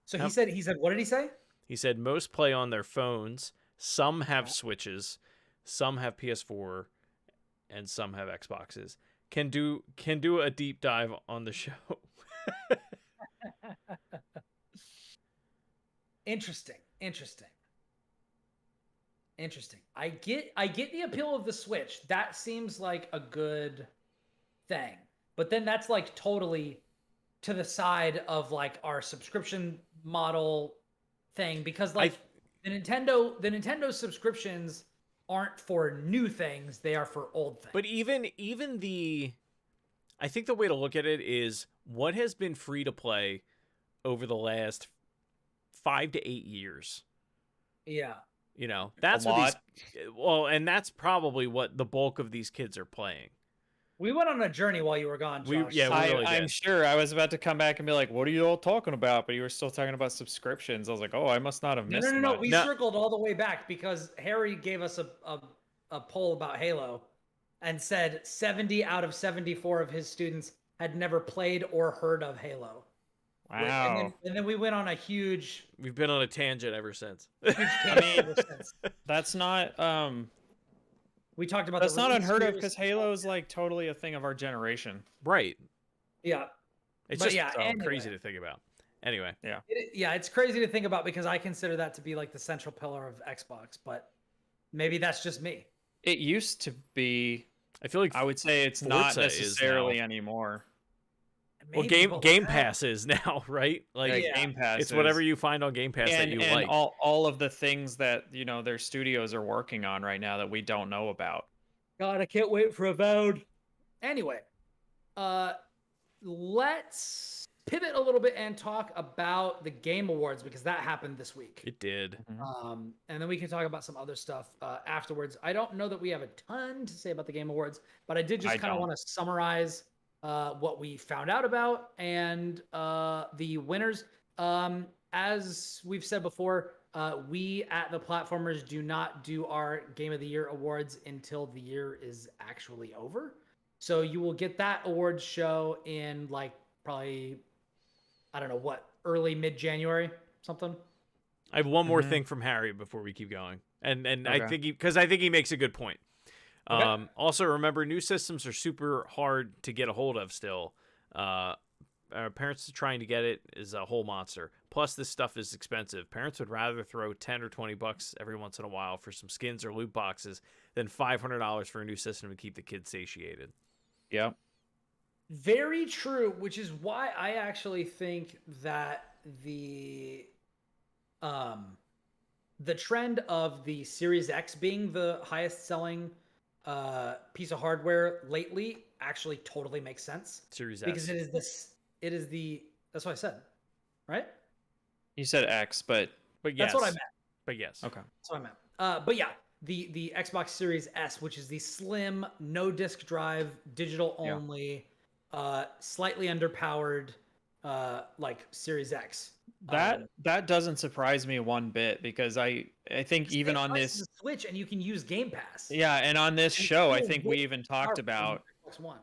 So he said, what did he say? He said most play on their phones. Some have Switches, some have PS4, and some have Xboxes. Can do a deep dive on the show. Interesting. I get the appeal of the Switch. That seems like a good thing. But then that's like totally to the side of like our subscription model thing, because like the Nintendo subscriptions aren't for new things, they are for old things. But even I think the way to look at it is what has been free to play over the last 5 to 8 years. Yeah. You know, that's what and that's probably what the bulk of these kids are playing. We went on a journey while you were gone, Josh. I'm sure. I was about to come back and be like, what are you all talking about? But you were still talking about subscriptions. I was like, oh, I must not have missed No. We circled all the way back because Harry gave us a poll about Halo and said 70 out of 74 of his students had never played or heard of Halo. Wow. And then we went on a huge... We've been on a tangent ever since. That's not... We talked about that's not unheard of because Halo is like totally a thing of our generation. Right. Yeah. It's just crazy to think about. Anyway. Yeah. It's crazy to think about because I consider that to be like the central pillar of Xbox, but maybe that's just me. It used to be. I feel like I would say it's not necessarily anymore. Well, Game Pass is now, right? Like Game Pass. It's whatever you find on Game Pass that you like. And all of the things that, you know, their studios are working on right now that we don't know about. God, I can't wait for Avowed. Anyway, let's pivot a little bit and talk about the Game Awards because that happened this week. It did. And then we can talk about some other stuff afterwards. I don't know that we have a ton to say about the Game Awards, but I did just kind of want to summarize what we found out about and the winners. As we've said before, we at the Platformers do not do our Game of the Year awards until the year is actually over. So you will get that awards show in like probably, I don't know what, early mid-January, something. I have one more thing from Harry before we keep going, and I Okay. think I think he makes a good point. Okay. Also, remember, new systems are super hard to get a hold of still. Parents trying to get it is a whole monster. Plus, this stuff is expensive. Parents would rather throw $10 or $20 every once in a while for some skins or loot boxes than $500 for a new system to keep the kids satiated. Yeah. Very true, which is why I actually think that the trend of the Series X being the highest selling piece of hardware lately actually totally makes sense. Series Because S. that's what I said, right? You said X, but But yes. That's what I meant. But yes. okay. That's what I meant. But yeah, the Xbox Series S, which is the slim, no disk drive, digital only, slightly underpowered, like Series X. That doesn't surprise me one bit because I think even on this Switch, and you can use Game Pass. yeah, and on this show I think we even talked about Xbox One,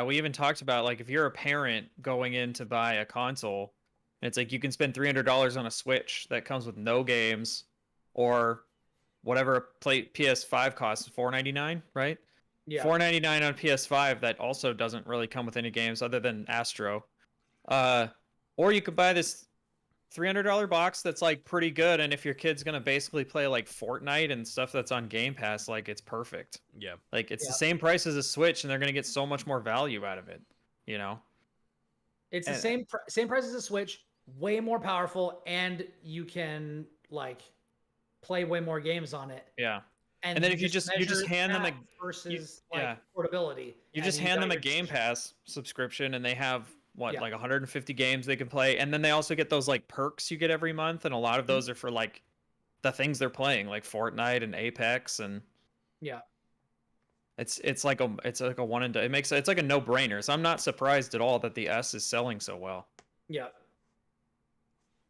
we even talked about like if you're a parent going in to buy a console, and it's like you can spend $300 on a Switch that comes with no games, or whatever a PS5 costs, $499, right? yeah. $499 on PS5 that also doesn't really come with any games other than Astro. Or you could buy this $300 box that's like pretty good, and if your kid's gonna basically play like Fortnite and stuff that's on Game Pass, like it's perfect. Yeah. Like it's the same price as a Switch, and they're gonna get so much more value out of it. You know, It's the same price as a Switch, way more powerful, and you can like play way more games on it. yeah. And then if you just hand them versus portability, you just hand them a Game Pass subscription, and they have like 150 games they can play, and then they also get those like perks you get every month, and a lot of those are for like the things they're playing, like Fortnite and Apex, and it's like a one and done. It's like a no brainer. So I'm not surprised at all that the S is selling so well. Yeah.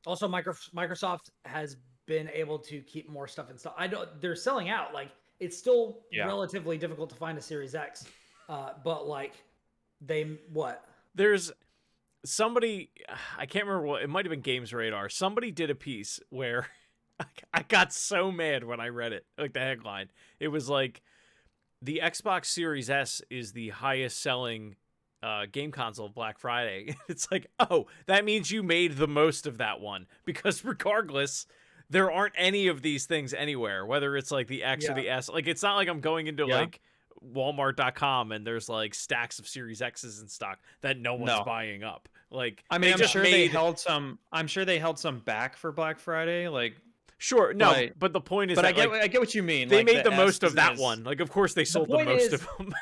Also, Microsoft has been able to keep more stuff in stock. They're selling out. Like it's still relatively difficult to find a Series X, but like There's somebody, I can't remember what, it might have been Games Radar. Somebody did a piece where I got so mad when I read it, like the headline. It was like the Xbox Series S is the highest selling game console of Black Friday. It's like, oh, that means you made the most of that one, because regardless, there aren't any of these things anywhere, whether it's like the X or the S. Like, it's not like I'm going into like Walmart.com and there's like stacks of Series X's in stock that no one's buying up. Like, I mean, I'm sure they held some back for Black Friday. Like, sure, no, but the point is, but that, I get what you mean. They like, made the most of that one. Like, of course, they sold the most of them.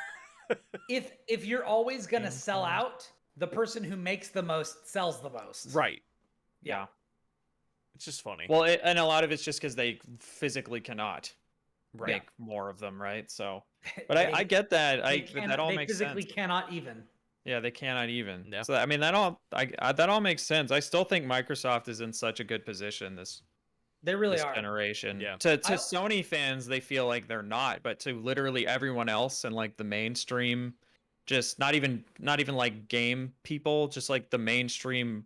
if you're always gonna sell out, the person who makes the most sells the most. Right. Yeah. It's just funny. Well, and a lot of it's just because they physically cannot make more of them, right? So, but I get that. That all makes sense. They physically cannot even. Yeah, they cannot even. Yeah. So I mean, that all makes sense. I still think Microsoft is in such a good position this generation. Yeah. To Sony fans, they feel like they're not, but to literally everyone else and like the mainstream, just not even like game people, just like the mainstream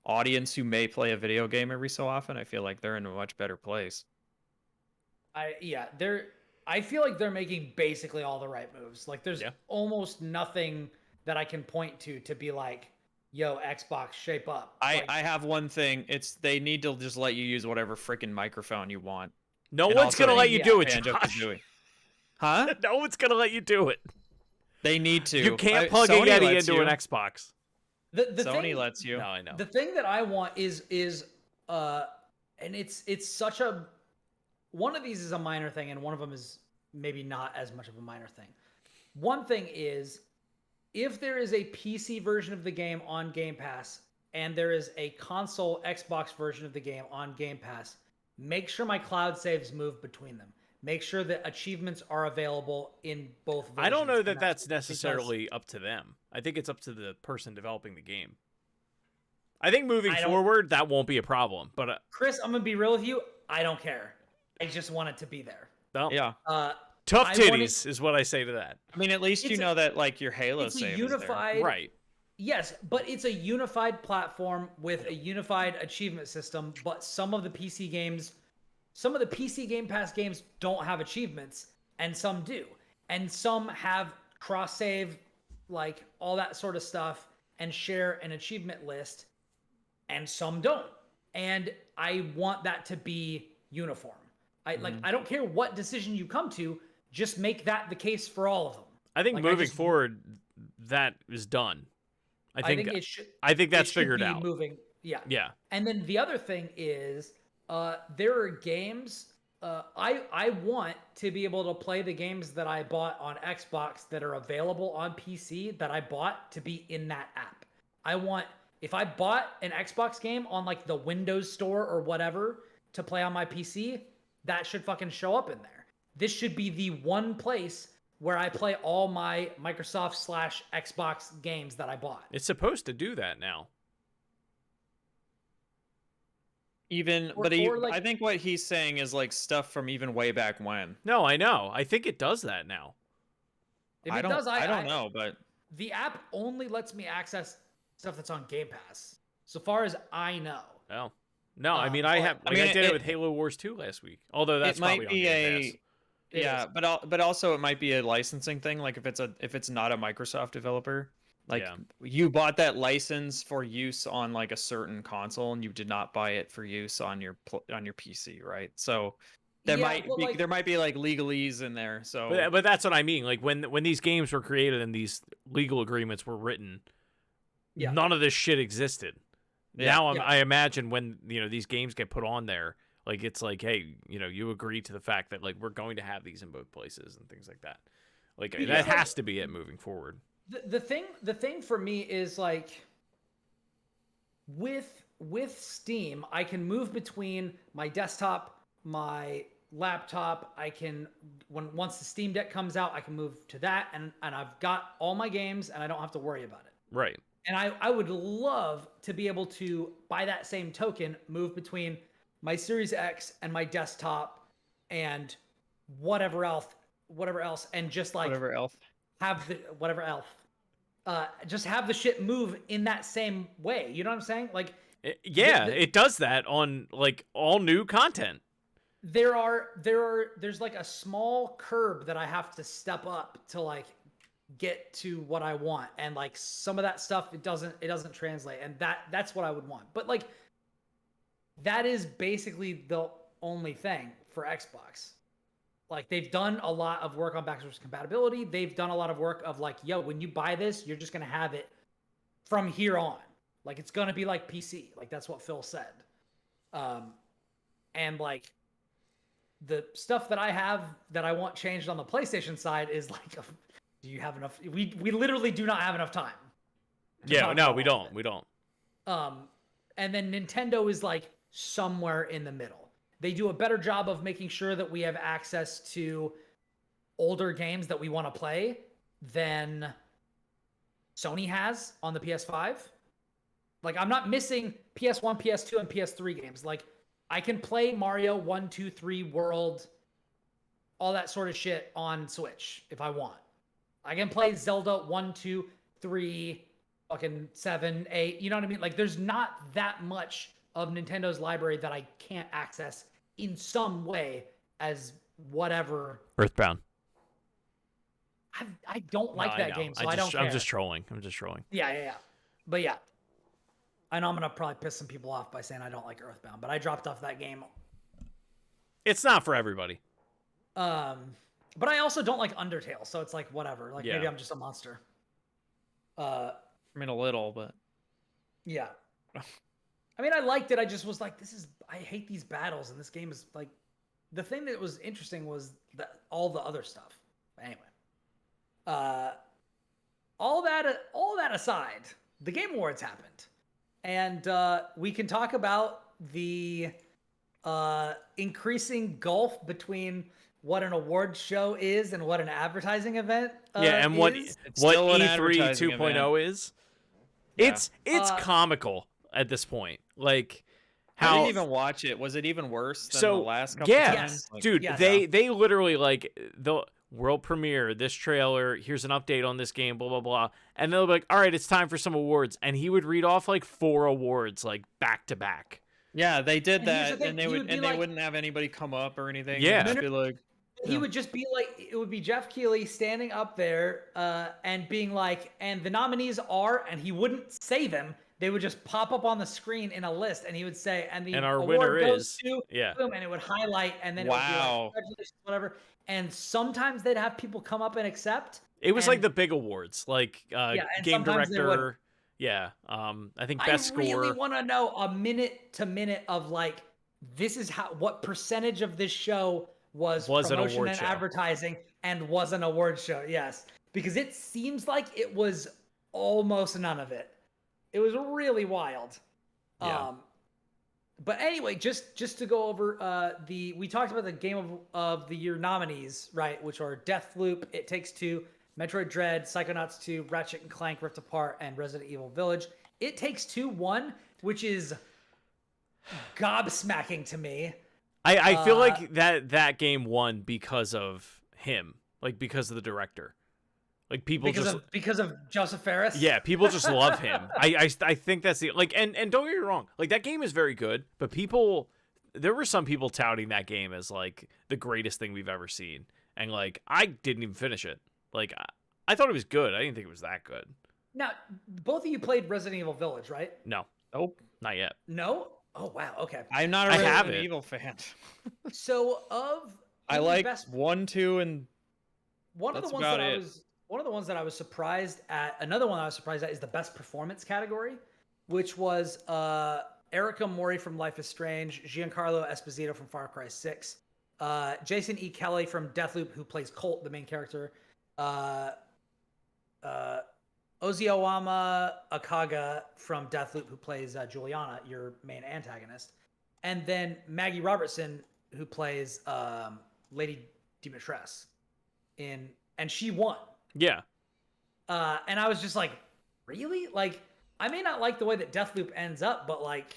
audience who may play a video game every so often, I feel like they're in a much better place. I feel like they're making basically all the right moves. Like there's almost nothing that I can point to be like, yo, Xbox, shape up. I have one thing. It's they need to just let you use whatever freaking microphone you want. No one's gonna let you do it, Josh. Huh? No one's gonna let you do it. They need to. You can't plug a Yeti into an Xbox. Sony lets you. No, I know. The thing that I want is and it's such a, one of these is a minor thing and one of them is maybe not as much of a minor thing. One thing is, if there is a PC version of the game on Game Pass and there is a console Xbox version of the game on Game Pass, make sure my cloud saves move between them. Make sure that achievements are available in both versions. I don't know that that's necessarily up to them. I think it's up to the person developing the game. I think moving forward, that won't be a problem. But Chris, I'm gonna be real with you. I don't care. I just want it to be there. Well, Yeah. Tough titties is what I say to that. I mean, at least you know that like your Halo it's save a unified, is there. Right. Yes, but it's a unified platform with a unified achievement system. But some of the PC Game Pass games don't have achievements, and some do, and some have cross save, like all that sort of stuff, and share an achievement list, and some don't. And I want that to be uniform. I don't care what decision you come to, just make that the case for all of them. I think moving forward, that is done. I think it should. I think that's it should figured be out. Moving, yeah. Yeah. And then the other thing is, there are games. I want to be able to play the games that I bought on Xbox that are available on PC that I bought to be in that app. I want, if I bought an Xbox game on like the Windows Store or whatever to play on my PC, that should fucking show up in there. This should be the one place where I play all my Microsoft/Xbox games that I bought. It's supposed to do that now. I think what he's saying is like stuff from even way back when. No, I know. I think it does that now. If it does, I don't know, but the app only lets me access stuff that's on Game Pass, so far as I know. Oh. No, I mean, I did it with Halo Wars 2 last week. Although that's probably on Game Pass. Yeah, but also it might be a licensing thing. Like if it's not a Microsoft developer, like you bought that license for use on like a certain console, and you did not buy it for use on your PC, right? So there might be like legalese in there. So, but that's what I mean. Like when these games were created and these legal agreements were written, none of this shit existed. Yeah, now I imagine when these games get put on there. Like, it's like, hey, you agree to the fact that, like, we're going to have these in both places and things like that. Like, that has to be it moving forward. The thing for me is, like, with Steam, I can move between my desktop, my laptop. I can, once the Steam Deck comes out, I can move to that, and I've got all my games, and I don't have to worry about it. Right. And I would love to be able to, by that same token, move between my Series X and my desktop and whatever else, and just like just have the shit move in that same way. You know what I'm saying? Like, it does that on like all new content. There's like a small curb that I have to step up to like get to what I want, and like some of that stuff it doesn't translate, and that's what I would want. But like, that is basically the only thing for Xbox. Like, they've done a lot of work on backwards compatibility. They've done a lot of work of like, yo, when you buy this, you're just going to have it from here on. Like, it's going to be like PC. Like, that's what Phil said. And like, the stuff that I have that I want changed on the PlayStation side is like, do you have enough? We literally do not have enough time. Yeah, no, we don't. And then Nintendo is like somewhere in the middle. They do a better job of making sure that we have access to older games that we want to play than Sony has on the PS5. Like, I'm not missing PS1, PS2, and PS3 games. Like, I can play Mario 1, 2, 3, World, all that sort of shit on Switch if I want. I can play Zelda 1, 2, 3, fucking 7, 8. You know what I mean? Like, there's not that much of Nintendo's library that I can't access in some way as whatever. Earthbound. I don't like that game, so I don't care. I'm just trolling. Yeah. But yeah. I know I'm going to probably piss some people off by saying I don't like Earthbound, but I dropped off that game. It's not for everybody. But I also don't like Undertale, so it's like whatever. Like, maybe I'm just a monster. I mean, a little, but yeah. I mean, I liked it. I just was like, I hate these battles, and this game is like, the thing that was interesting was all the other stuff. Anyway, all that aside, the Game Awards happened, and we can talk about the increasing gulf between what an award show is and what an advertising event and what E3 2.0 is. Yeah. It's comical. at this point. Like I how didn't even watch it. Was it even worse than the so last couple yeah, times? Like, dude, yeah, they literally like the world premiere, this trailer, here's an update on this game, blah blah blah, and they'll be like, all right, it's time for some awards, and he would read off like 4 awards like back to back. yeah, they did And here's the that, thing, and they he would, would be and they like- wouldn't have anybody come up or anything. Yeah. They'd just be like, He would just be like, it would be Jeff Keighley standing up there and being like, and the nominees are, and he wouldn't say them. They would just pop up on the screen in a list, and he would say, and the And our award winner goes is- to, yeah. boom, and it would highlight, and then it Wow. would be like, congratulations, whatever. And sometimes they'd have people come up and accept. It was and like the big awards, like and game sometimes they director. Yeah, I think best I really score. want to know a minute to minute of like, this is what percentage of this show was an promotion award and show. advertising and was an award show. Yes, because it seems like it was almost none of it. It was really wild. Yeah. But anyway, just to go over we talked about the Game of the Year nominees, right? Which are Deathloop, It Takes Two, Metroid Dread, Psychonauts 2, Ratchet and Clank Rift Apart, and Resident Evil Village. It Takes Two won, which is gobsmacking to me. I feel like that game won because of him, like because of the director. Like people because of Joseph Ferris. yeah, people just love him. I think that's the like and don't get me wrong, like that game is very good, but there were some people touting that game as like the greatest thing we've ever seen, and like I didn't even finish it. Like I thought it was good. I didn't think it was that good. Now, both of you played Resident Evil Village, right? No, nope. not yet. No. Oh wow. Okay. I'm not a I have Resident it. Evil fan. So I the like best 1, 2, and one of the That's ones that about I it. was one of the ones that I was surprised at. Another one I was surprised at is the best performance category, which was Erica Mori from Life is Strange, Giancarlo Esposito from Far Cry 6, Jason E. Kelly from Deathloop, who plays Colt, the main character, Oziawama Akaga from Deathloop, who plays Juliana, your main antagonist, and then Maggie Robertson, who plays Lady Dimitrescu and she won. Yeah. And I was just like, really? Like, I may not like the way that Deathloop ends up, but like,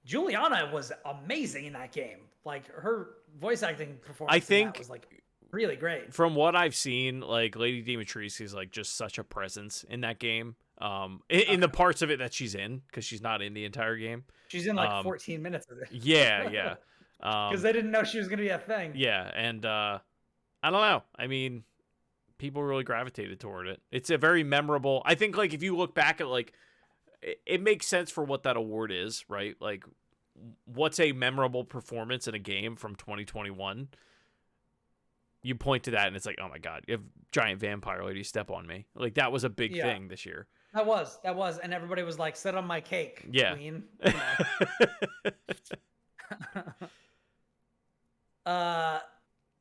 Juliana was amazing in that game. Like, her voice acting performance I think was like really great. from what I've seen, like Lady Dimitrescu is like just such a presence in that game. In the parts of it that she's in, because she's not in the entire game. She's in like 14 minutes of it. Yeah. Because they didn't know she was gonna be a thing. Yeah, and I don't know. I mean, people really gravitated toward it. It's a very memorable. I think like if you look back at like, it makes sense for what that award is, right? Like, what's a memorable performance in a game from 2021? You point to that and it's like, oh my god, you have giant vampire lady step on me. Like that was a big thing this year. That was, and everybody was like, "Sit on my cake, Yeah. queen." You know.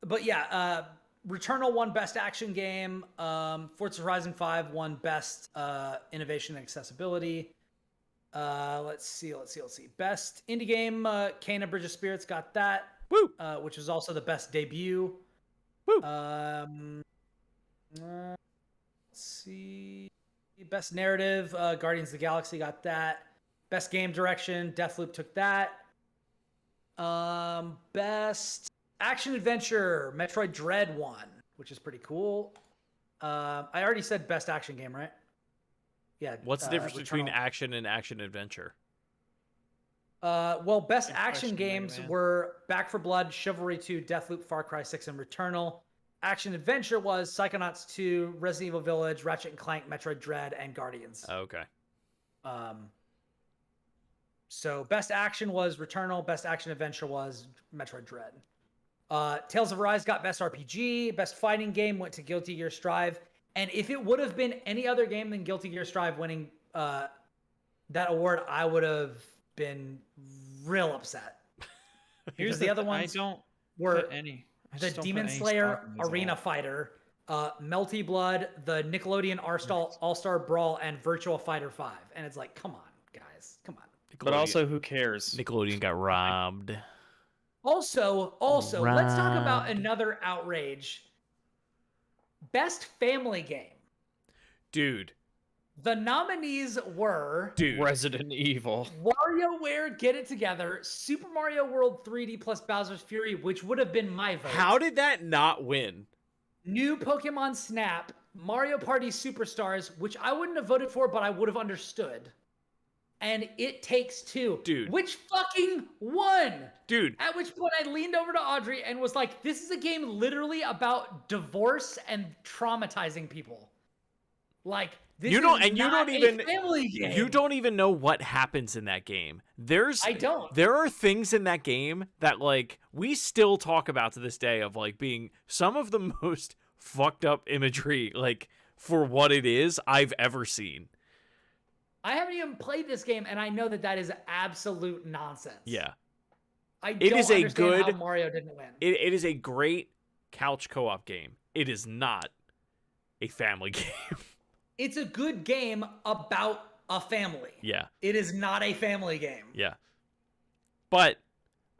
But yeah, Returnal won Best Action Game. Forza Horizon 5 won Best Innovation and Accessibility. Let's see. Best Indie Game, Kena Bridge of Spirits got that. Woo! Which was also the best debut. Woo! Let's see. Best Narrative, Guardians of the Galaxy got that. Best Game Direction, Deathloop took that. Best Action Adventure, Metroid Dread won, which is pretty cool. I already said Best Action Game, right? Yeah. What's the difference Returnal. between action and action adventure? Well, Best Good Action question, Games Mega Man. were Back 4 Blood, Chivalry 2, Deathloop, Far Cry 6, and Returnal. Action Adventure was Psychonauts 2, Resident Evil Village, Ratchet and Clank, Metroid Dread, and Guardians. Okay. So Best Action was Returnal, Best Action Adventure was Metroid Dread. Tales of Arise got Best RPG, Best Fighting Game went to Guilty Gear Strive, and if it would have been any other game than Guilty Gear Strive winning that award, I would have been real upset. here's the other ones I don't were put any. I the just don't put Demon any Slayer stock in these at Arena all. Fighter, Melty Blood, the Nickelodeon All-Star Brawl, and Virtual Fighter 5. And it's like, come on, guys, come on. But also, who cares? Nickelodeon got robbed. Also, let's talk about Robbed. another outrage. Best Family Game. Dude, The nominees were Dude, Resident Evil. WarioWare Get It Together, Super Mario World 3D plus Bowser's Fury, which would have been my vote. how did that not win? New Pokemon Snap, Mario Party Superstars, which I wouldn't have voted for, but I would have understood. And It Takes Two. Dude. Which fucking won? Dude, At which point I leaned over to Audrey and was like, this is a game literally about divorce and traumatizing people. Like, this you don't, is and you not don't a even family game. you don't even know what happens in that game. I don't. There are things in that game that like we still talk about to this day of like being some of the most fucked up imagery like for what it is I've ever seen. I haven't even played this game, and I know that that is absolute nonsense. Yeah. I It don't is a understand how good- Mario didn't win. It is a great couch co-op game. It is not a family game. It's a good game about a family. Yeah. It is not a family game. Yeah. But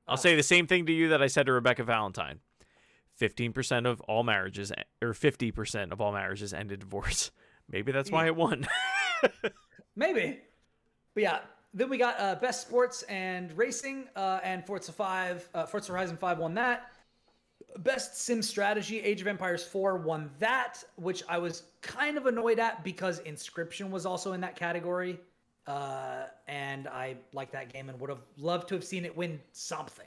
I'll say the same thing to you that I said to Rebecca Valentine. 15% of all marriages, or 50% of all marriages end in divorce. Maybe that's why it won. Maybe. But yeah, then we got Best Sports and Racing, and Forza Horizon 5 won that. Best Sim Strategy, Age of Empires 4 won that, which I was kind of annoyed at because Inscription was also in that category. And I like that game and would have loved to have seen it win something,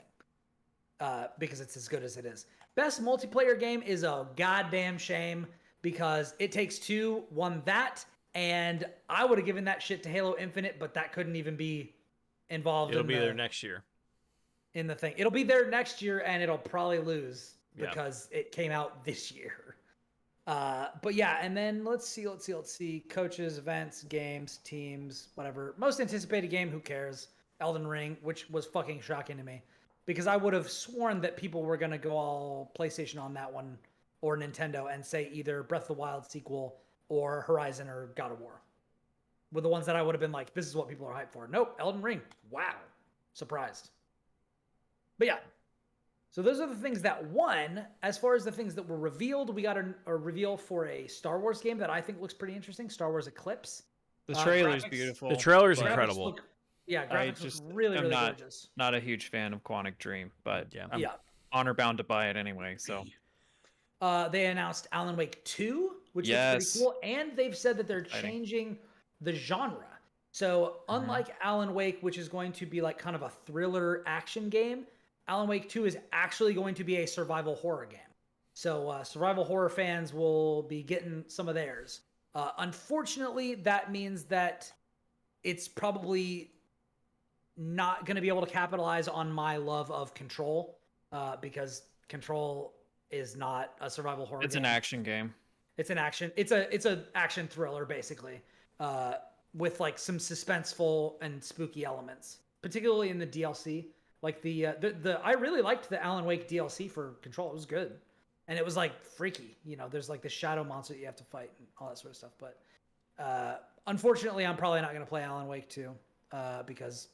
because it's as good as it is. Best multiplayer game is a goddamn shame because It Takes Two won that, and I would have given that shit to Halo Infinite, but that couldn't even be involved. It'll be there next year. In the thing. It'll be there next year, and it'll probably lose Yeah. because it came out this year. But yeah, and then let's see. Coaches, events, games, teams, whatever. Most anticipated game, who cares? Elden Ring, which was fucking shocking to me. Because I would have sworn that people were going to go all PlayStation on that one, or Nintendo, and say either Breath of the Wild sequel or Horizon or God of War. Were the ones that I would have been like, this is what people are hyped for. Nope, Elden Ring. Wow. Surprised. But yeah. So those are the things that won. As far as the things that were revealed, we got a reveal for a Star Wars game that I think looks pretty interesting. Star Wars Eclipse. The trailer's graphics- beautiful. The trailer's but Graphics incredible. look- yeah, I graphics just look really, am really not- gorgeous. Not a huge fan of Quantic Dream, but Yeah. I'm Yeah. honor bound to buy it anyway. So They announced Alan Wake 2, which Yes. is pretty cool. And they've said that they're Exciting. changing the genre. So unlike Alan Wake, which is going to be like kind of a thriller action game, Alan Wake 2 is actually going to be a survival horror game. So survival horror fans will be getting some of theirs. Unfortunately, that means that it's probably not going to be able to capitalize on my love of Control, because Control is not a survival horror it's game. an action game. It's an action. It's a action thriller basically, with like some suspenseful and spooky elements, particularly in the DLC. Like the I really liked the Alan Wake DLC for Control. It was good, and it was like freaky. You know, there's like the shadow monster that you have to fight and all that sort of stuff. But unfortunately, I'm probably not going to play Alan Wake 2 because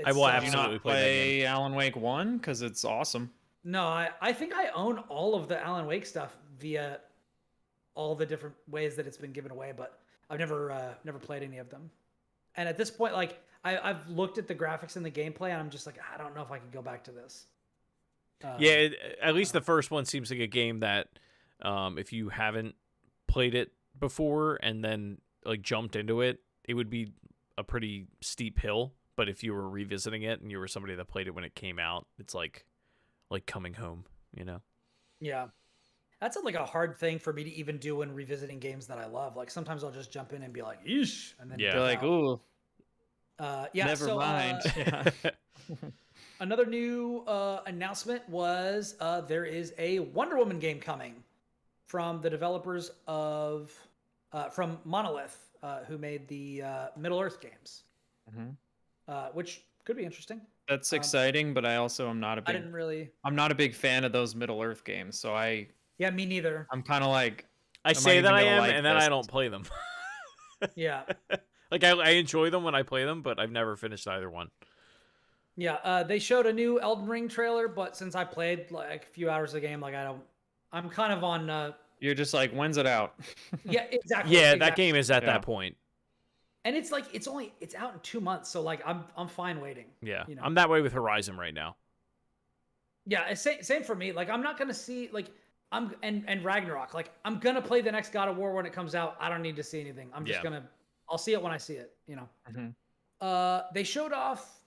I will Do you absolutely not play that play Alan Wake 1 because it's awesome. No, I think I own all of the Alan Wake stuff via all the different ways that it's been given away, but I've never played any of them. And at this point, like I've looked at the graphics and the gameplay, and I'm just like, I don't know if I could go back to this. Yeah, at least the first one seems like a game that if you haven't played it before and then like jumped into it, it would be a pretty steep hill. But if you were revisiting it and you were somebody that played it when it came out, it's like coming home, you know? Yeah. That's like a hard thing for me to even do when revisiting games that I love. Like sometimes I'll just jump in and be like, "Yeesh," and then Yeah. You're like, ooh, yeah. never so, mind. Another new announcement was there is a Wonder Woman game coming from the developers of from Monolith, who made the Middle Earth games, which could be interesting. That's exciting, but I also am not a I big. didn't really. I'm not a big fan of those Middle Earth games, so Yeah, me neither. I'm kind of like, I Am I say even that I gonna am, like and then I this? don't play them. Yeah, Like I enjoy them when I play them, but I've never finished either one. yeah. They showed a new Elden Ring trailer, but since I played like a few hours of the game, like I'm kind of on You're just like, when's it out? Yeah, exactly. Yeah, exactly. that game is at Yeah. that point. And it's like it's out in 2 months, so like I'm fine waiting. Yeah, You know? I'm that way with Horizon right now. Yeah, same for me. Like I'm not gonna see like and Ragnarok. Like I'm gonna play the next God of War when it comes out. I don't need to see anything. I'm just I'll see it when I see it. You know. Mhm. They showed off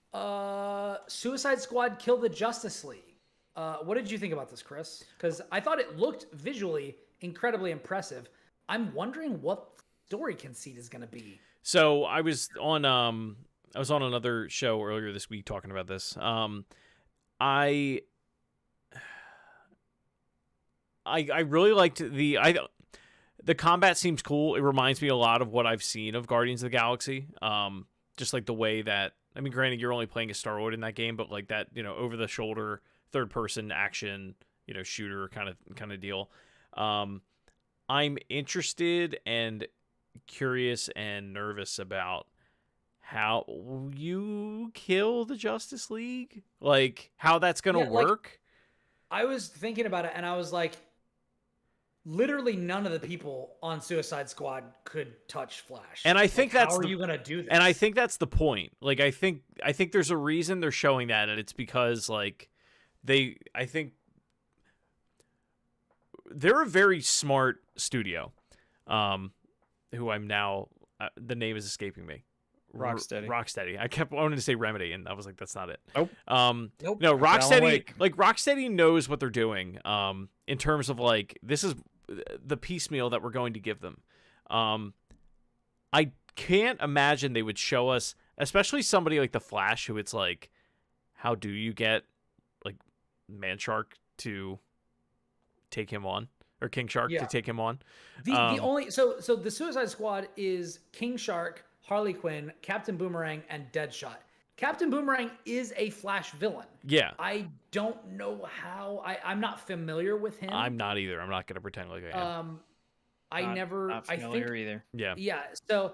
Suicide Squad Kill the Justice League. What did you think about this, Chris? Because I thought it looked visually incredibly impressive. I'm wondering what story conceit is gonna be. So I was on another show earlier this week talking about this. I really liked the combat seems cool. It reminds me a lot of what I've seen of Guardians of the Galaxy. Just like the way that, I mean, granted you're only playing as Star-Lord in that game, but like that, over the shoulder third person action, shooter kind of deal. I'm interested and curious and nervous about how you kill the Justice League, like how that's gonna work. I was thinking about it and I was like, literally none of the people on Suicide Squad could touch Flash. And I think how are you gonna do this? And I think that's the point. Like I think there's a reason they're showing that, and it's because like I think they're a very smart studio. Who I'm now, the name is escaping me. Rocksteady. I kept wanting to say Remedy, and I was like, that's not it. Nope. Nope. No, Rocksteady knows what they're doing. In terms of like, this is the piecemeal that we're going to give them. I can't imagine they would show us, especially somebody like the Flash, who it's like, how do you get like Manshark to take him on? Or King Shark to take him on. The only so the Suicide Squad is King Shark, Harley Quinn, Captain Boomerang, and Deadshot. Captain Boomerang is a Flash villain. Yeah. I don't know how. I'm not familiar with him. I'm not either. I'm not gonna pretend like I am. Not familiar either. Yeah. Yeah. So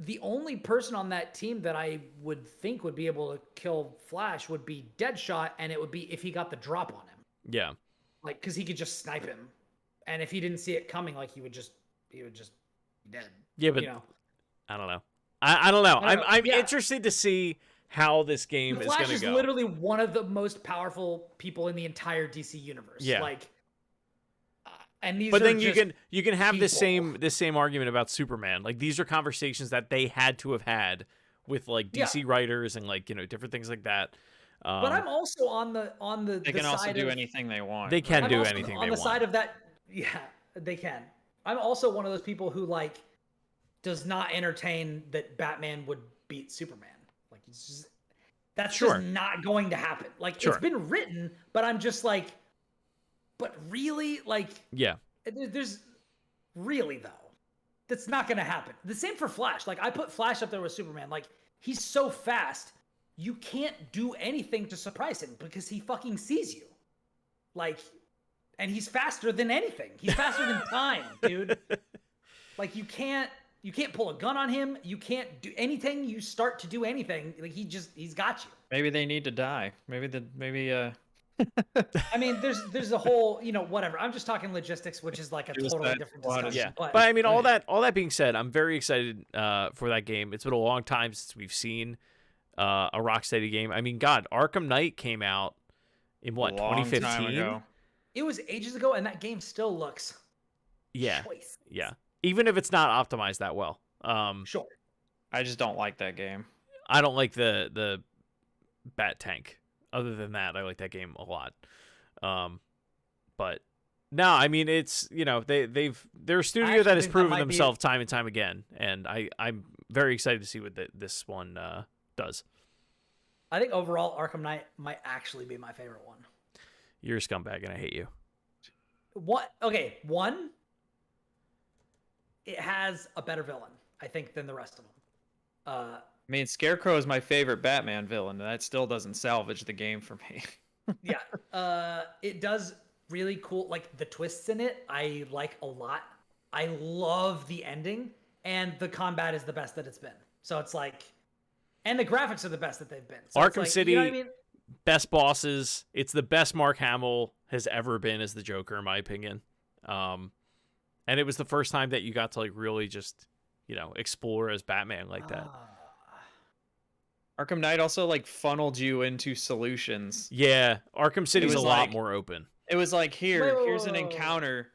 the only person on that team that I would think would be able to kill Flash would be Deadshot, and it would be if he got the drop on him. Yeah. Like, because he could just snipe him. And if he didn't see it coming, like he would just be dead. Yeah, but I don't know. I don't know. I'm Yeah. interested to see how this game The is Flash going to is go. literally one of the most powerful people in the entire DC universe. Yeah. Like, and these. But are then just you can have this people. same argument about Superman. Like these are conversations that they had to have had with like DC writers and like different things like that. But I'm also on the. They can also do anything they want. They can I'm do also anything on they the want. side of that. Yeah, they can. I'm also one of those people who like does not entertain that Batman would beat Superman. Like it's just that's just not going to happen. Like it's been written, but I'm just like, but really, like there's really though, that's not going to happen. The same for Flash. Like I put Flash up there with Superman. Like he's so fast, you can't do anything to surprise him because he fucking sees you. Like. And he's faster than anything. He's faster than time, dude. Like you can't pull a gun on him. You can't do anything. You start to do anything, like he's got you. Maybe they need to die. Maybe. I mean, there's a whole whatever. I'm just talking logistics, which is like a totally different discussion. Yeah, but I mean, all that being said, I'm very excited for that game. It's been a long time since we've seen a Rocksteady game. I mean, God, Arkham Knight came out in what 2015. It was ages ago, and that game still looks choice. Yeah. Even if it's not optimized that well. Sure. I just don't like that game. I don't like the Bat Tank. Other than that, I like that game a lot. But no, I mean it's they're a studio that has proven themselves time and time again, and I'm very excited to see what this one does. I think overall Arkham Knight might actually be my favorite one. You're a scumbag and I hate you. What? Okay, one. It has a better villain, I think, than the rest of them. I mean, Scarecrow is my favorite Batman villain, and that still doesn't salvage the game for me. Yeah. It does really cool, like the twists in it. I like a lot. I love the ending, and the combat is the best that it's been. So it's like, and the graphics are the best that they've been. So Arkham City. You know what I mean? Best bosses. It's the best Mark Hamill has ever been as the Joker, in my opinion. And it was the first time that you got to like really just, explore as Batman like that. Arkham Knight also like funneled you into solutions. Yeah, Arkham City's a lot like- more open. It was like, here's an Whoa. encounter.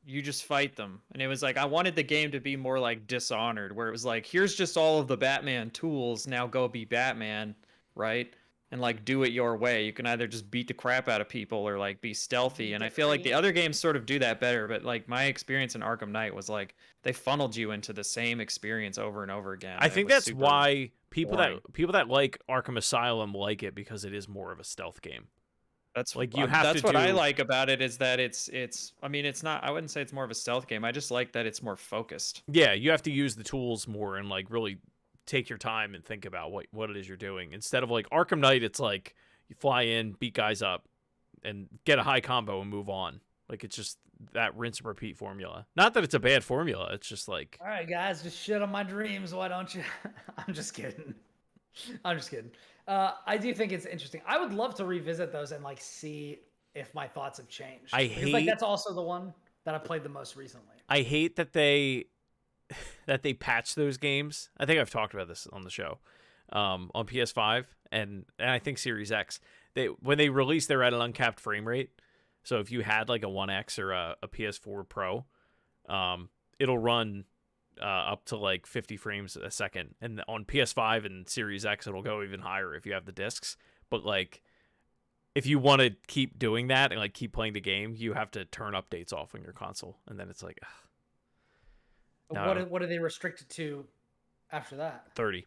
You just fight them. And it was like, I wanted the game to be more like Dishonored, where it was like, here's just all of the Batman tools. Now go be Batman, right? And like do it your way. You can either just beat the crap out of people or like be stealthy. And I feel like the other games sort of do that better. But like my experience in Arkham Knight was like they funneled you into the same experience over and over again. I It think was that's super why people boring. that like Arkham Asylum like it, because it is more of a stealth game. That's Like, you have that's to what I do- like about it is that it's I mean it's not I wouldn't say it's more of a stealth game. I just like that it's more focused. Yeah, you have to use the tools more and like really take your time and think about what it is you're doing. Instead of like Arkham Knight, it's like you fly in, beat guys up, and get a high combo and move on. Like, it's just that rinse and repeat formula. Not that it's a bad formula. It's just like, All right, guys, just shit on my dreams. Why don't you? I'm just kidding. I'm just kidding. I do think it's interesting. I would love to revisit those and like see if my thoughts have changed. Because, like, that's also the one that I played the most recently. I hate that they patch those games. I think I've talked about this on the show, on PS5 and I think Series X. When they release, they're at an uncapped frame rate. So if you had like a 1X or a PS4 Pro, it'll run up to like 50 frames a second. And on PS5 and Series X, it'll go even higher if you have the discs. But like, if you want to keep doing that and like keep playing the game, you have to turn updates off on your console. And then it's like, no. What are they restricted to after that? 30.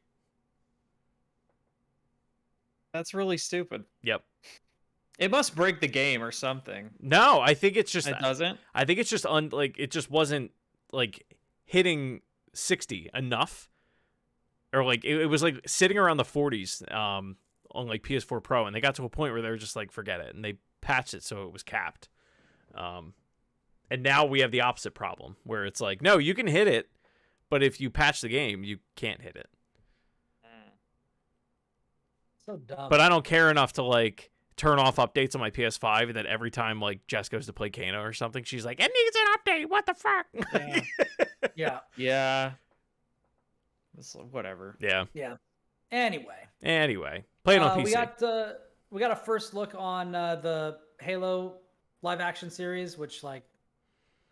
That's really stupid. Yep. It must break the game or something. No, I think it's just It doesn't. I think it's just it just wasn't like hitting 60 enough, or like it was like sitting around the 40s on like PS4 Pro, and they got to a point where they were just like, forget it, and they patched it so it was capped. And now we have the opposite problem where it's like, no, you can hit it, but if you patch the game, you can't hit it. So dumb. But I don't care enough to like turn off updates on my PS5, and then every time like Jess goes to play Kano or something, she's like, it needs an update. What the fuck? Yeah. Yeah. Yeah. It's whatever. Yeah. Yeah. Anyway, Play it on PC. We got a first look on the Halo live action series, which like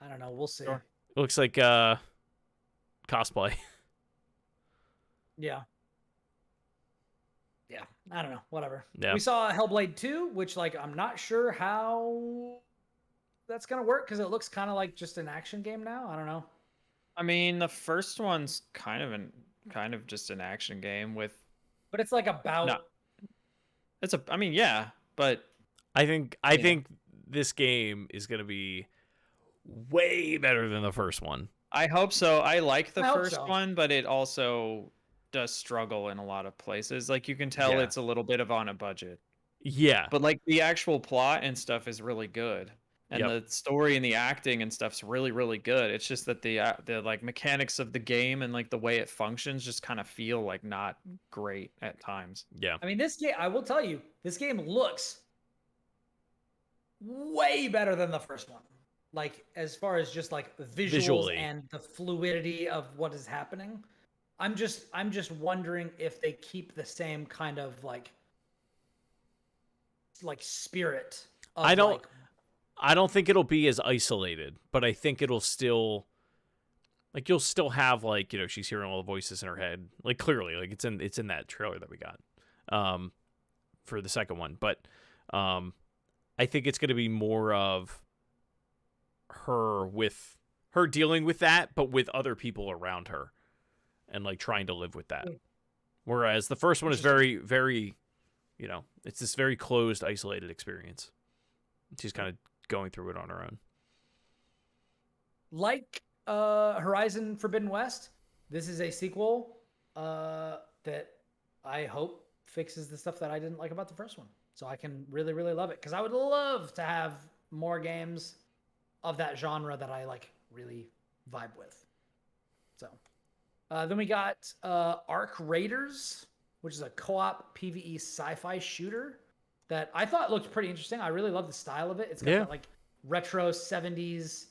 I don't know, we'll see. Sure. It looks like cosplay. Yeah. Yeah, I don't know, whatever. Yeah. We saw Hellblade 2, which like I'm not sure how that's gonna work because it looks kind of like just an action game now. I don't know. I mean, the first one's kind of just an action game with. But it's like about. No. I mean, yeah, but I think this game is gonna be way better than the first one. I hope so. I like the I hope first so. one, but it also does struggle in a lot of places. Like you can tell Yeah. it's a little bit of on a budget. Yeah. But like the actual plot and stuff is really good. And Yep. the story and the acting and stuff's really, really good. It's just that the like mechanics of the game and like the way it functions just kind of feel like not great at times. Yeah. I mean, this game. I will tell you, this game looks way better than the first one. Like as far as just like visuals Visually. and the fluidity of what is happening. I'm just wondering if they keep the same kind of like spirit. Of I don't think it'll be as isolated, but I think it'll still like you'll still have like, she's hearing all the voices in her head. Like clearly, like it's in that trailer that we got for the second one. But I think it's gonna be more of her dealing with that, but with other people around her. And like trying to live with that. Whereas the first one is very, very, it's this very closed, isolated experience. She's kind of going through it on her own. Like Horizon Forbidden West, this is a sequel that I hope fixes the stuff that I didn't like about the first one. So I can really, really love it. Because I would love to have more games of that genre that I like really vibe with. So then we got Arc Raiders, which is a co-op PvE sci-fi shooter that I thought looked pretty interesting. I really love the style of it. It's got that like retro 70s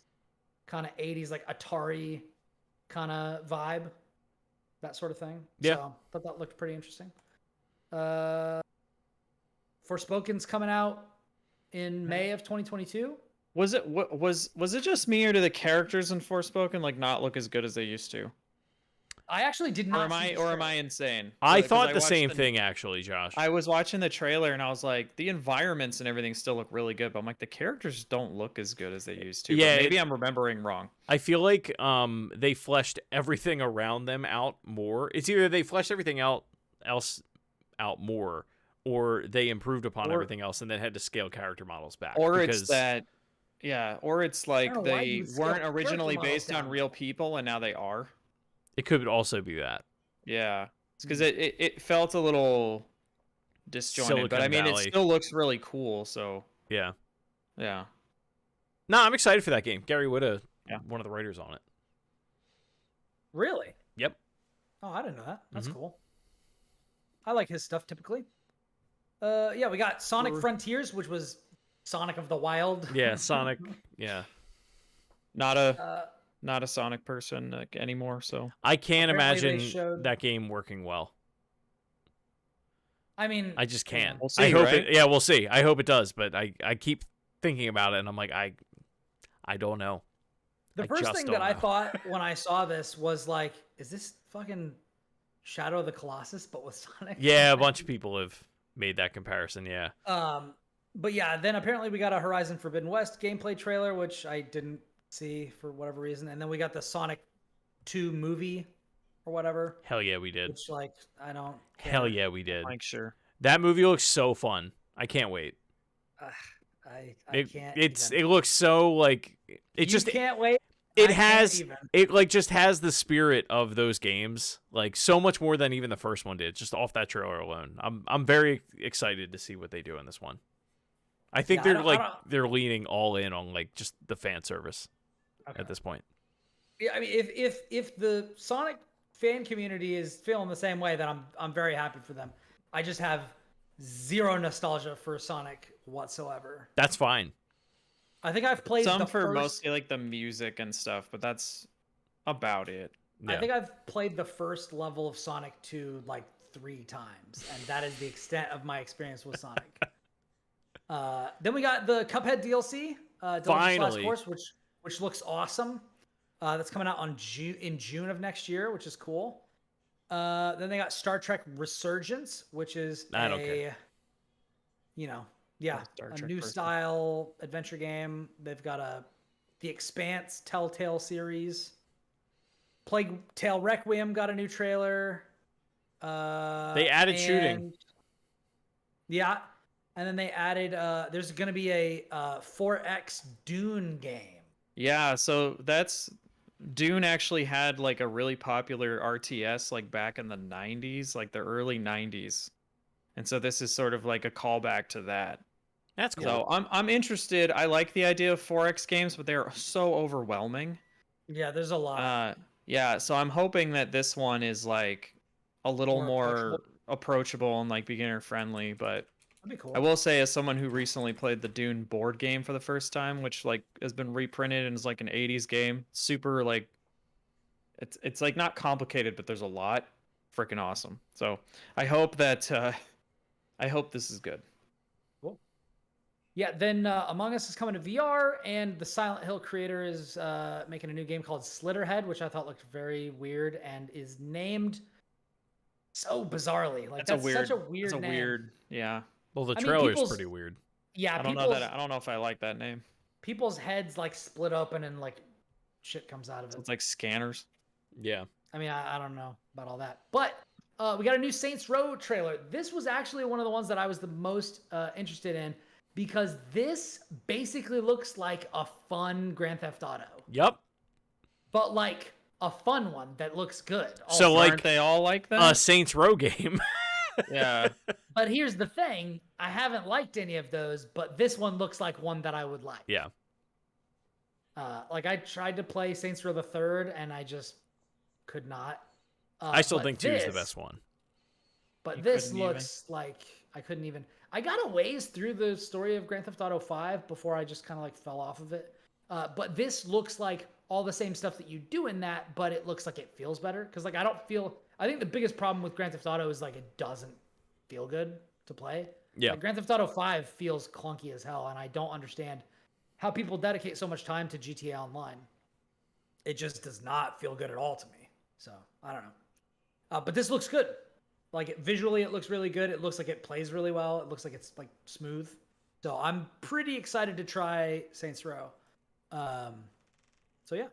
kind of 80s, like Atari kind of vibe, that sort of thing. Yeah. So thought that looked pretty interesting. Forspoken's coming out in May of 2022. Was it just me, or do the characters in Forspoken like not look as good as they used to? I actually did not. Or am I insane? I 'Cause thought the watched same thing actually, Josh. I was watching the trailer and I was like, the environments and everything still look really good, but I'm like, the characters don't look as good as they used to. Yeah, But maybe I'm remembering wrong. I feel like they fleshed everything around them out more. It's either they fleshed everything else out more, or they improved upon everything else and then had to scale character models back. Or because... it's that, yeah, or it's like don't know why they you scale weren't character originally models based on down. real people and now they are. It could also be that. Yeah, it's because it felt a little disjointed, but I Silicon mean, Valley. it still looks really cool. So Yeah. yeah, No, I'm excited for that game. Gary Whitta, Yeah. one of the writers on it. Really? Yep. Oh, I didn't know that. That's Mhm. cool. I like his stuff typically. Yeah, we got Sonic Frontiers, which was Sonic of the Wild. Yeah, Sonic. Yeah. not a Sonic person anymore. So I can't Apparently they imagine showed- that game working well. I mean, I just can't. We'll see, I hope right? it. Yeah, we'll see. I hope it does, but I keep thinking about it, and I'm like, I don't know. the I first just thing don't that I know. thought when I saw this was like, is this fucking Shadow of the Colossus, but with Sonic? Yeah, a bunch of people have made that comparison. Yeah. But yeah, then apparently we got a Horizon Forbidden West gameplay trailer, which I didn't see for whatever reason, and then we got the Sonic 2 movie or whatever, Hell yeah, we did. which like I don't. Care. Hell yeah, we did. like sure. That movie looks so fun. I can't wait. I It, can't. it's even. it looks so like it You just can't wait. it I can't has even. it like just has the spirit of those games, like so much more than even the first one did, just off that trailer alone. I'm very excited to see what they do in this one. I think Yeah, they're leaning all in on like just the fan service Okay. at this point. Yeah, I mean, if the Sonic fan community is feeling the same way, then I'm very happy for them. I just have zero nostalgia for Sonic whatsoever. That's fine. I think I've played Some the for first. mostly like the music and stuff, but that's about it. Yeah. I think I've played the first level of Sonic 2 like 3 times, and that is the extent of my experience with Sonic. Then we got the Cuphead DLC, Delicious Last Finally. Course, which looks awesome. That's coming out in June of next year, which is cool. Then they got Star Trek Resurgence, which is I don't care. Star a Trek new person. style adventure game. They've got the Expanse Telltale series. Plague Tale Requiem got a new trailer. They added shooting. Yeah, and then they added. There's going to be a 4X Dune game. Yeah, so that's Dune actually had like a really popular RTS like back in the 90s, like the early 90s. And so this is sort of like a callback to that. That's cool. So I'm interested. I like the idea of 4X games, but they're so overwhelming. Yeah, there's a lot. Yeah, so I'm hoping that this one is like a little More more approachable and like beginner friendly, but That'd be cool. I will say, as someone who recently played the Dune board game for the first time, which like has been reprinted and is like an 80s game, super like it's like not complicated, but there's a lot. Freaking awesome. So I hope that I hope this is good. Cool. Yeah, then Among Us is coming to VR, and the Silent Hill creator is making a new game called Slitterhead, which I thought looked very weird and is named so bizarrely. Like that's such a weird That's a name. weird, yeah. Well, the I mean, trailer's people's- pretty weird. Yeah, I don't know if I like that name. people's heads like split open and like shit comes out of it. It's like scanners. Yeah. I mean, I don't know about all that, but we got a new Saints Row trailer. This was actually one of the ones that I was the most interested in because this basically looks like a fun Grand Theft Auto, Yep. but like a fun one that looks good. So, also. like, Aren't they all like A that? Saints Row game. Yeah. But here's the thing: I haven't liked any of those, but this one looks like one that I would like. Yeah. Like I tried to play Saints Row the Third, and I just could not. I still but think 2 is the this- best one. But You this couldn't even. looks like I couldn't even. I got a ways through the story of Grand Theft Auto 5 before I just kind of like fell off of it. But this looks like all the same stuff that you do in that, but it looks like it feels better. Because like I think the biggest problem with Grand Theft Auto is like it doesn't feel good to play. Yeah. Like Grand Theft Auto 5 feels clunky as hell, and I don't understand how people dedicate so much time to GTA Online. It just does not feel good at all to me. So I don't know. But this looks good. Like visually, it looks really good. It looks like it plays really well. It looks like it's like smooth. So I'm pretty excited to try Saints Row. So yeah.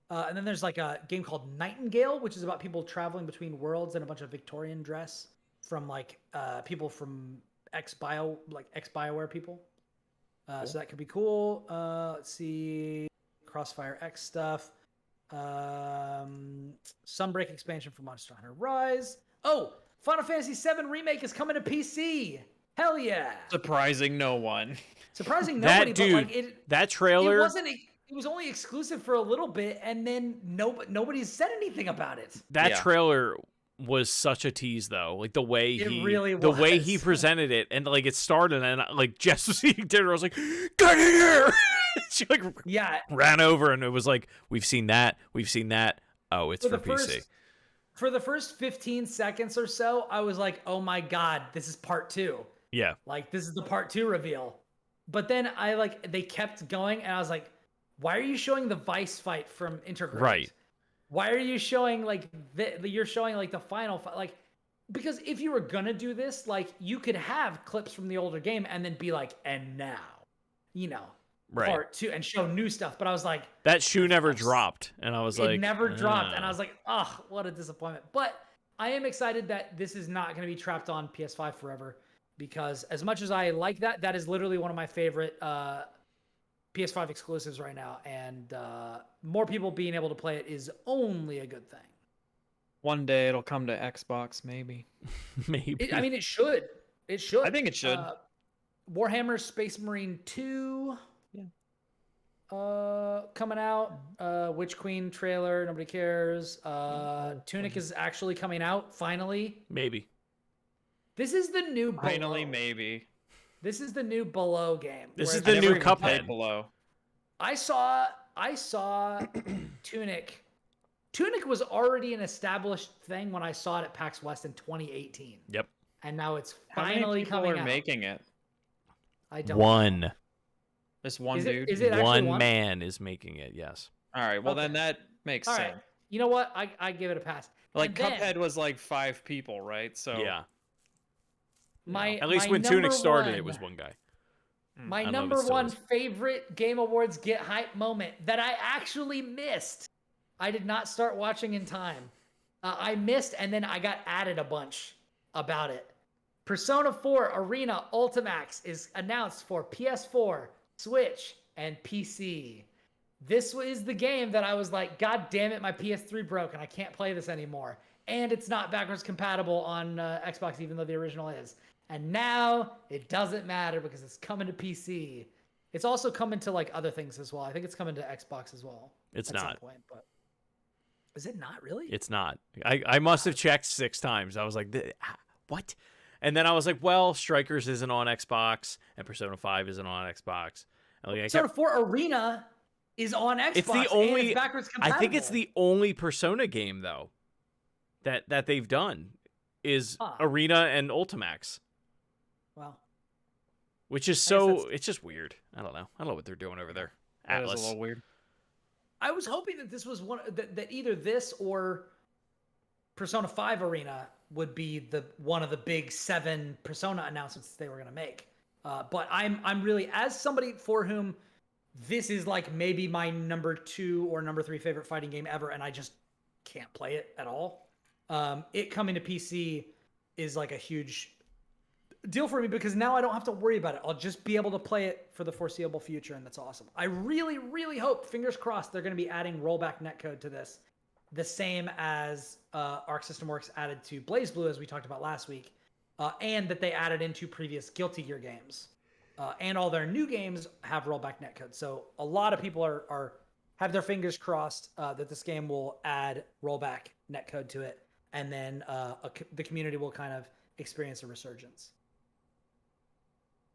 And then there's like a game called Nightingale, which is about people traveling between worlds in a bunch of Victorian dress from like people from ex-BioWare people. Cool. So that could be cool. Let's see. Crossfire X stuff. Sunbreak expansion for Monster Hunter Rise. Oh, Final Fantasy VII Remake is coming to PC. Hell yeah. Surprising no one. Surprising nobody, That dude, but like that trailer. It was only exclusive for a little bit, and then nobody's said anything about it. That Yeah. trailer was such a tease, though. Like the way the way he presented it, and like it started, and like Jess was eating dinner. I was like, "Get in here!" She like ran over, and it was like, "We've seen that. We've seen that. Oh, it's for PC." For the first 15 seconds or so, I was like, "Oh my god, this is part 2." Yeah. Like this is the part 2 reveal. But then they kept going, and I was like, "Why are you showing the Vice fight from Intergrade? Right. Why are you showing like you're showing like the final fight? Like, because if you were gonna do this, like you could have clips from the older game and then be like, and now, part 2 and show new stuff." But I was like, that shoe never dropped, and I was like, it never dropped, and I was like, oh, what a disappointment. But I am excited that this is not going to be trapped on PS5 forever, because as much as I like that is literally one of my favorite PS5 exclusives right now, and more people being able to play it is only a good thing. One day it'll come to Xbox, maybe. maybe. It should. It should. I think it should. Warhammer Space Marine 2. Yeah. Coming out. Witch Queen trailer. Nobody cares. Tunic is actually coming out finally. Maybe. This is the new. Finally, Below. maybe. This is the new Below game. This is the new Cuphead. Below. I saw Tunic. Tunic was already an established thing when I saw it at PAX West in 2018. Yep. And now it's How finally many people coming are out. making it? I don't. One. Know. This one Is dude. it actually One man is making it. Yes. All right. Well, Okay. then that makes All sense. right. You know what? I give it a pass. Like And then Cuphead was like 5 people, right? So Yeah. At least when Tunic started, it was one guy. My I don't know if number it still one is. favorite Game Awards Get Hype moment that I actually missed. I did not start watching in time. I missed, and then I got added a bunch about it. Persona 4 Arena Ultimax is announced for PS4, Switch, and PC. This is the game that I was like, God damn it, my PS3 broke, and I can't play this anymore. And it's not backwards compatible on Xbox, even though the original is. And now it doesn't matter because it's coming to PC. It's also coming to like other things as well. I think it's coming to Xbox as well. It's at not. some point, but is it not really? It's not. I must have checked 6 times. I was like, what? And then I was like, well, Strikers isn't on Xbox, and Persona 5 isn't on Xbox. And like, Persona 4 Arena is on Xbox. It's the only. And it's backwards compatible. I think it's the only Persona game though that they've done is Arena and Ultimax. Wow. Which is so. It's just weird. I don't know what they're doing over there. that Atlas. is a little weird. I was hoping that this was one that either this or Persona 5 Arena would be one of the big 7 Persona announcements they were going to make. But I'm really, as somebody for whom this is like maybe my number 2 or number 3 favorite fighting game ever, and I just can't play it at all. It coming to PC is like a huge deal for me because now I don't have to worry about it. I'll just be able to play it for the foreseeable future, and that's awesome. I really, really hope, fingers crossed, they're going to be adding rollback netcode to this, the same as Arc System Works added to BlazBlue, as we talked about last week, and that they added into previous Guilty Gear games. And all their new games have rollback netcode. So a lot of people have their fingers crossed that this game will add rollback netcode to it, and then the community will kind of experience a resurgence.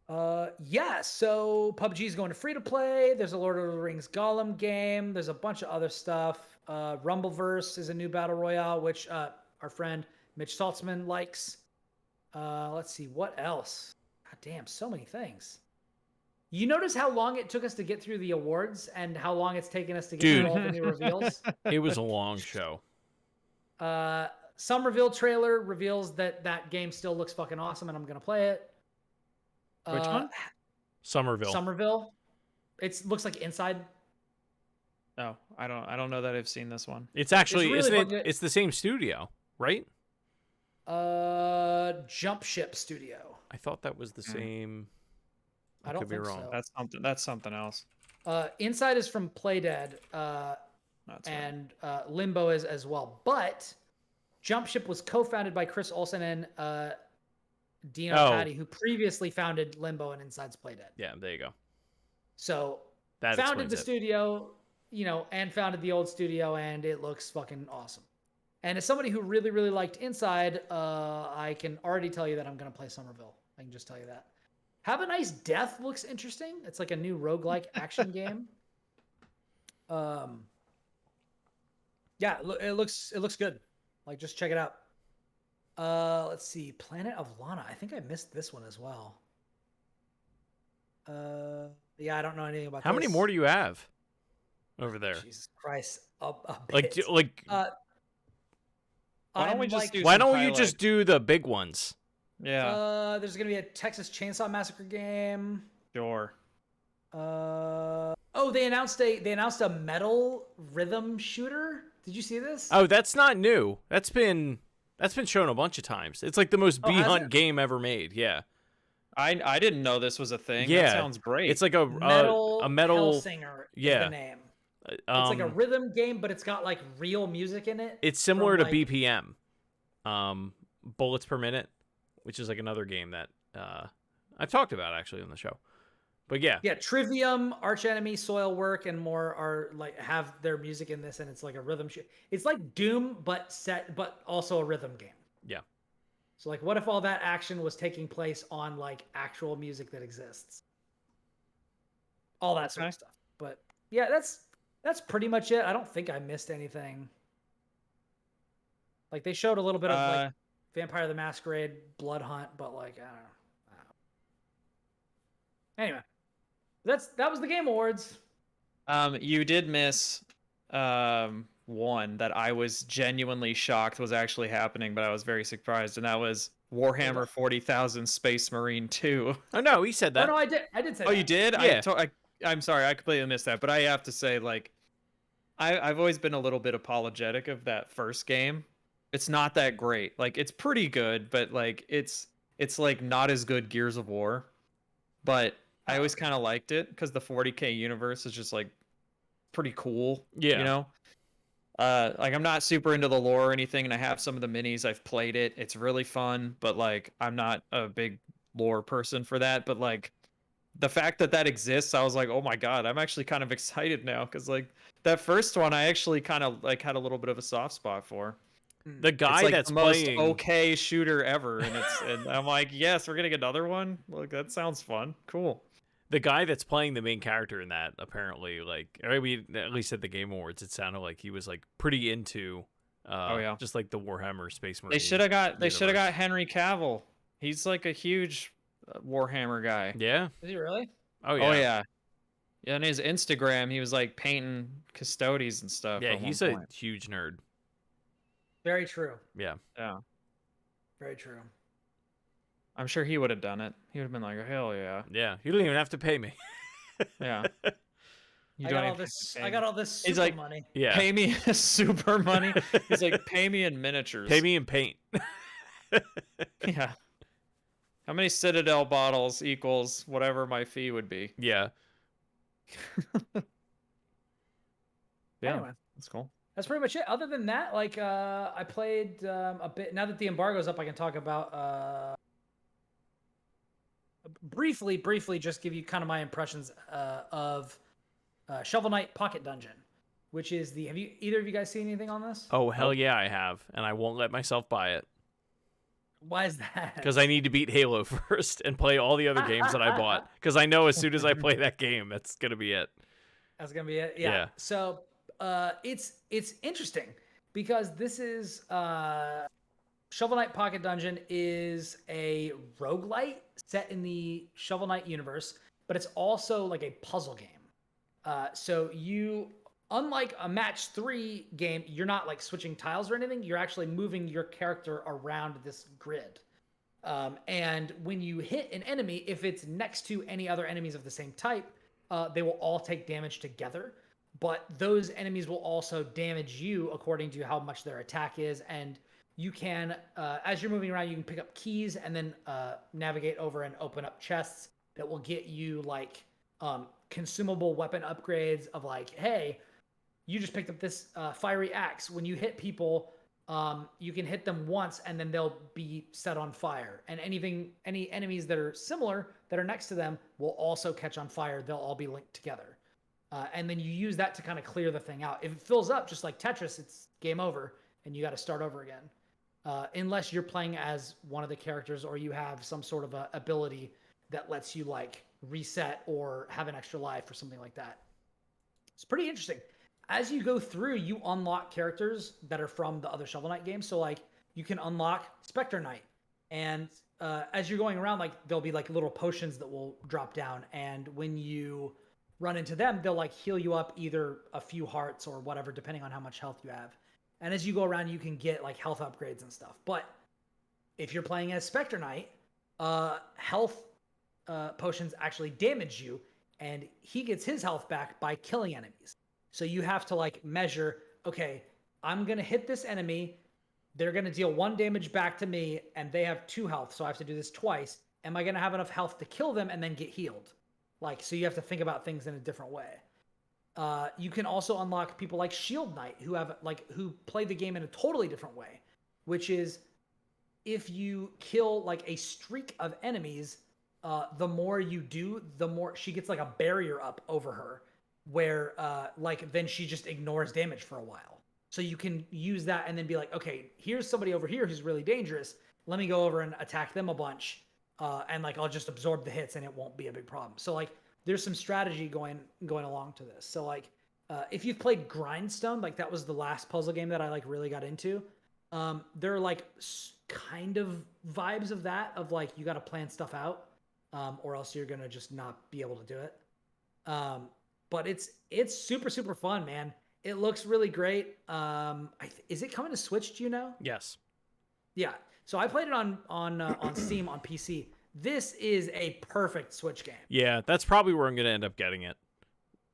Yeah, so PUBG is going to free to play. There's a Lord of the Rings Gollum game. There's a bunch of other stuff. Rumbleverse is a new battle royale, which our friend Mitch Saltzman likes. Let's see, what else? God damn, so many things. You notice how long it took us to get through the awards and how long it's taken us to get through all the new reveals? It was a long show. Some reveal trailer reveals that game still looks fucking awesome and I'm going to play it. Which one? Somerville. It looks like Inside. No, I don't know that I've seen this one. It's actually really isn't it? fucking- It's the same studio, right? Jump Ship Studio. I thought that was the same. I don't could be think wrong. so. That's something else. Inside is from Playdead, That's and Limbo is as well. But Jump Ship was co-founded by Chris Olsen and Dino Patti, who previously founded Limbo and Inside's Playdead. Yeah, there you go. So That founded the explains it. studio, and founded the old studio, and it looks fucking awesome. And as somebody who really, really liked Inside, I can already tell you that I'm going to play Somerville. I can just tell you that. Have a Nice Death looks interesting. It's like a new roguelike action game. Yeah, it looks good. Like, just check it out. Let's see. Planet of Lana. I think I missed this one as well. Yeah, I don't know anything about How many this. more do you have over there? Jesus Christ. A Like, bit. Why don't we I'm just like, do why some don't you highlights? just do the big ones? Yeah, there's gonna be a Texas Chainsaw Massacre game. sure. They announced a metal rhythm shooter. Did you see this? Oh, that's not new. That's been shown a bunch of times. It's like the most bee has hunt it? game ever made. Yeah. I didn't know this was a thing. Yeah. That sounds great. It's like a Metal yeah. Hellsinger is the name. It's like a um, rhythm game, but it's got like real music in it. It's similar from, to like- BPM, bullets per minute, which is like another game that I've talked about actually on the show. But yeah, Yeah, Trivium, Arch Enemy, Soilwork, and more are like have their music in this, and it's like a rhythm shoot. It's like Doom, but also a rhythm game. yeah. So like, what if all that action was taking place on like actual music that exists? All that sort of stuff. But yeah, that's pretty much it. I don't think I missed anything. Like they showed a little bit of like Vampire the Masquerade, Blood Hunt, but like I don't know. Anyway, that was the Game Awards. You did miss one that I was genuinely shocked was actually happening, but I was very surprised, and that was Warhammer 40,000 Space Marine 2. Oh no, he said that. Oh no, I did say Oh, that. you did? Yeah. I'm sorry, I completely missed that, but I have to say, like, I've always been a little bit apologetic of that first game. It's not that great. Like, it's pretty good, but like it's like not as good Gears of War. But I always kind of liked it because the 40K universe is just like pretty cool. Yeah. You know? Like I'm not super into the lore or anything, and I have some of the minis. I've played it. It's really fun, but like I'm not a big lore person for that. But like the fact that exists, I was like, oh my god, I'm actually kind of excited now because like that first one, I actually kind of like had a little bit of a soft spot for. The guy It's like that's the most playing okay shooter ever, and I'm like, yes, we're getting another one. Like that sounds fun, cool. the guy that's playing the main character in that apparently, like, I mean, at least at the Game Awards, it sounded like he was like pretty into just like the Warhammer Space Marine. They should have got universe. Henry Cavill. He's like a huge Warhammer guy. Yeah. Is he really? Oh yeah. Oh yeah. Yeah, on his Instagram, he was like painting custodes and stuff. Yeah, at one he's a point. huge nerd. Very true. Yeah. Yeah. Very true. I'm sure he would have done it. He would have been like, hell yeah. Yeah. You don't even have to pay me. Yeah. You I don't got all even this. have to I got all this super He's like- money. Yeah. pay me super money. He's like, pay me in miniatures. Pay me in paint. Yeah. How many Citadel bottles equals whatever my fee would be? Yeah. Yeah, Anyway. that's cool. That's pretty much it. Other than that, like I played a bit. Now that the embargo's up, I can talk about briefly, just give you kind of my impressions of Shovel Knight Pocket Dungeon, which is the. Have you either of you guys seen anything on this? Oh hell yeah, I have, and I won't let myself buy it. Why is that? Because I need to beat Halo first and play all the other games that I bought. Because I know as soon as I play that game, that's gonna be it. That's gonna be it. Yeah. So it's interesting because this is Shovel Knight Pocket Dungeon is a roguelite set in the Shovel Knight universe, but it's also like a puzzle game. So you, unlike a match 3 game, you're not like switching tiles or anything. You're actually moving your character around this grid. And when you hit an enemy, if it's next to any other enemies of the same type, they will all take damage together. But those enemies will also damage you according to how much their attack is. And you can, as you're moving around, you can pick up keys and then navigate over and open up chests that will get you like consumable weapon upgrades of like, hey, you just picked up this fiery axe. When you hit people, you can hit them once and then they'll be set on fire. And any enemies that are similar that are next to them will also catch on fire. They'll all be linked together. And then you use that to kind of clear the thing out. If it fills up, just like Tetris, it's game over and you got to start over again. Unless you're playing as one of the characters or you have some sort of a ability that lets you like reset or have an extra life or something like that. It's pretty interesting. As you go through, you unlock characters that are from the other Shovel Knight games. So like you can unlock Spectre Knight, and as you're going around, like there'll be like little potions that will drop down, and when you run into them, they'll like heal you up either a few hearts or whatever, depending on how much health you have. And as you go around, you can get like health upgrades and stuff. But if you're playing as Spectre Knight, health potions actually damage you, and he gets his health back by killing enemies. So you have to like measure, okay, I'm going to hit this enemy. They're going to deal 1 damage back to me, and they have 2 health. So I have to do this twice. Am I going to have enough health to kill them and then get healed? Like, so you have to think about things in a different way. You can also unlock people like Shield Knight who play the game in a totally different way, which is if you kill like a streak of enemies, the more you do, the more she gets like a barrier up over her where like then she just ignores damage for a while. So you can use that and then be like, okay, here's somebody over here who's really dangerous. Let me go over and attack them a bunch. And like I'll just absorb the hits and it won't be a big problem. So like there's some strategy going along to this. So like if you've played Grindstone, like that was the last puzzle game that I like really got into. There are like kind of vibes of that, of like you got to plan stuff out, or else you're gonna just not be able to do it. But it's super super fun, man. It looks really great. Is it coming to Switch? Do you know? Yes. Yeah. So I played it on Steam on PC. This is a perfect Switch game. Yeah, that's probably where I'm gonna end up getting it.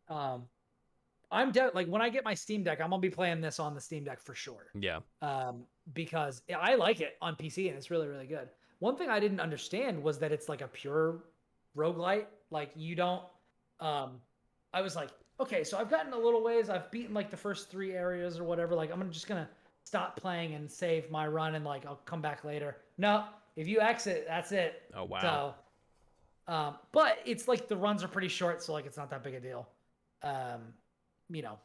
I'm like when I get my Steam Deck, I'm gonna be playing this on the Steam Deck for sure. Yeah. Because I like it on PC and it's really really good. One thing I didn't understand was that it's like a pure roguelite. Like you don't. I was like, okay, so I've gotten a little ways. I've beaten like the first 3 areas or whatever. Like I'm just gonna stop playing and save my run and like I'll come back later. No, if you exit, that's it. Oh wow. So, but it's like the runs are pretty short, so like it's not that big a deal. You know,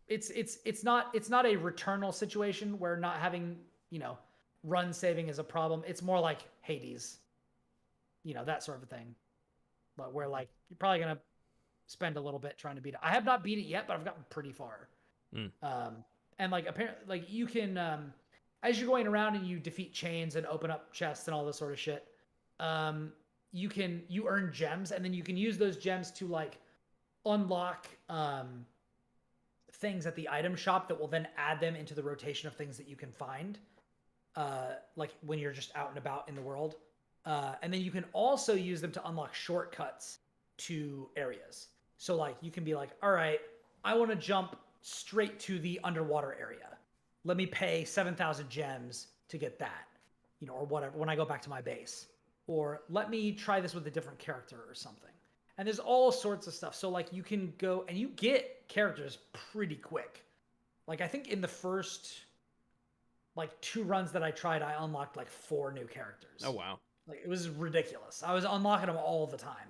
it's not a Returnal situation where not having, you know, run saving is a problem. It's more like Hades, you know, that sort of thing. But where like you're probably gonna spend a little bit trying to beat it. I have not beat it yet, but I've gotten pretty far. And like apparently, like you can, as you're going around and you defeat chains and open up chests and all this sort of shit, you earn gems, and then you can use those gems to like unlock things at the item shop that will then add them into the rotation of things that you can find, like when you're just out and about in the world. And then you can also use them to unlock shortcuts to areas. So like you can be like, all right, I want to jump straight to the underwater area. Let me pay 7,000 gems to get that, you know, or whatever, when I go back to my base. Or let me try this with a different character or something. And there's all sorts of stuff. So like you can go and you get characters pretty quick. Like I think in the first like 2 runs that I tried, I unlocked like 4 new characters. Oh wow. Like it was ridiculous. I was unlocking them all the time.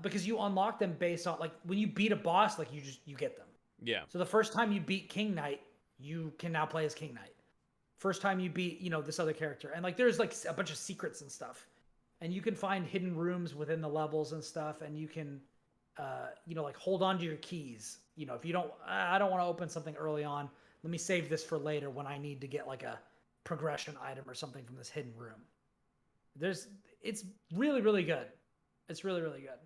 Because you unlock them based on like when you beat a boss, like you get them. Yeah. So the first time you beat King Knight, you can now play as King Knight. first time you beat, you know, this other character. And like there's like a bunch of secrets and stuff. And you can find hidden rooms within the levels and stuff, and you can you know, like hold on to your keys. You know, if you don't I don't want to open something early on, let me save this for later when I need to get like a progression item or something from this hidden room. It's really, really good. It's really, really good.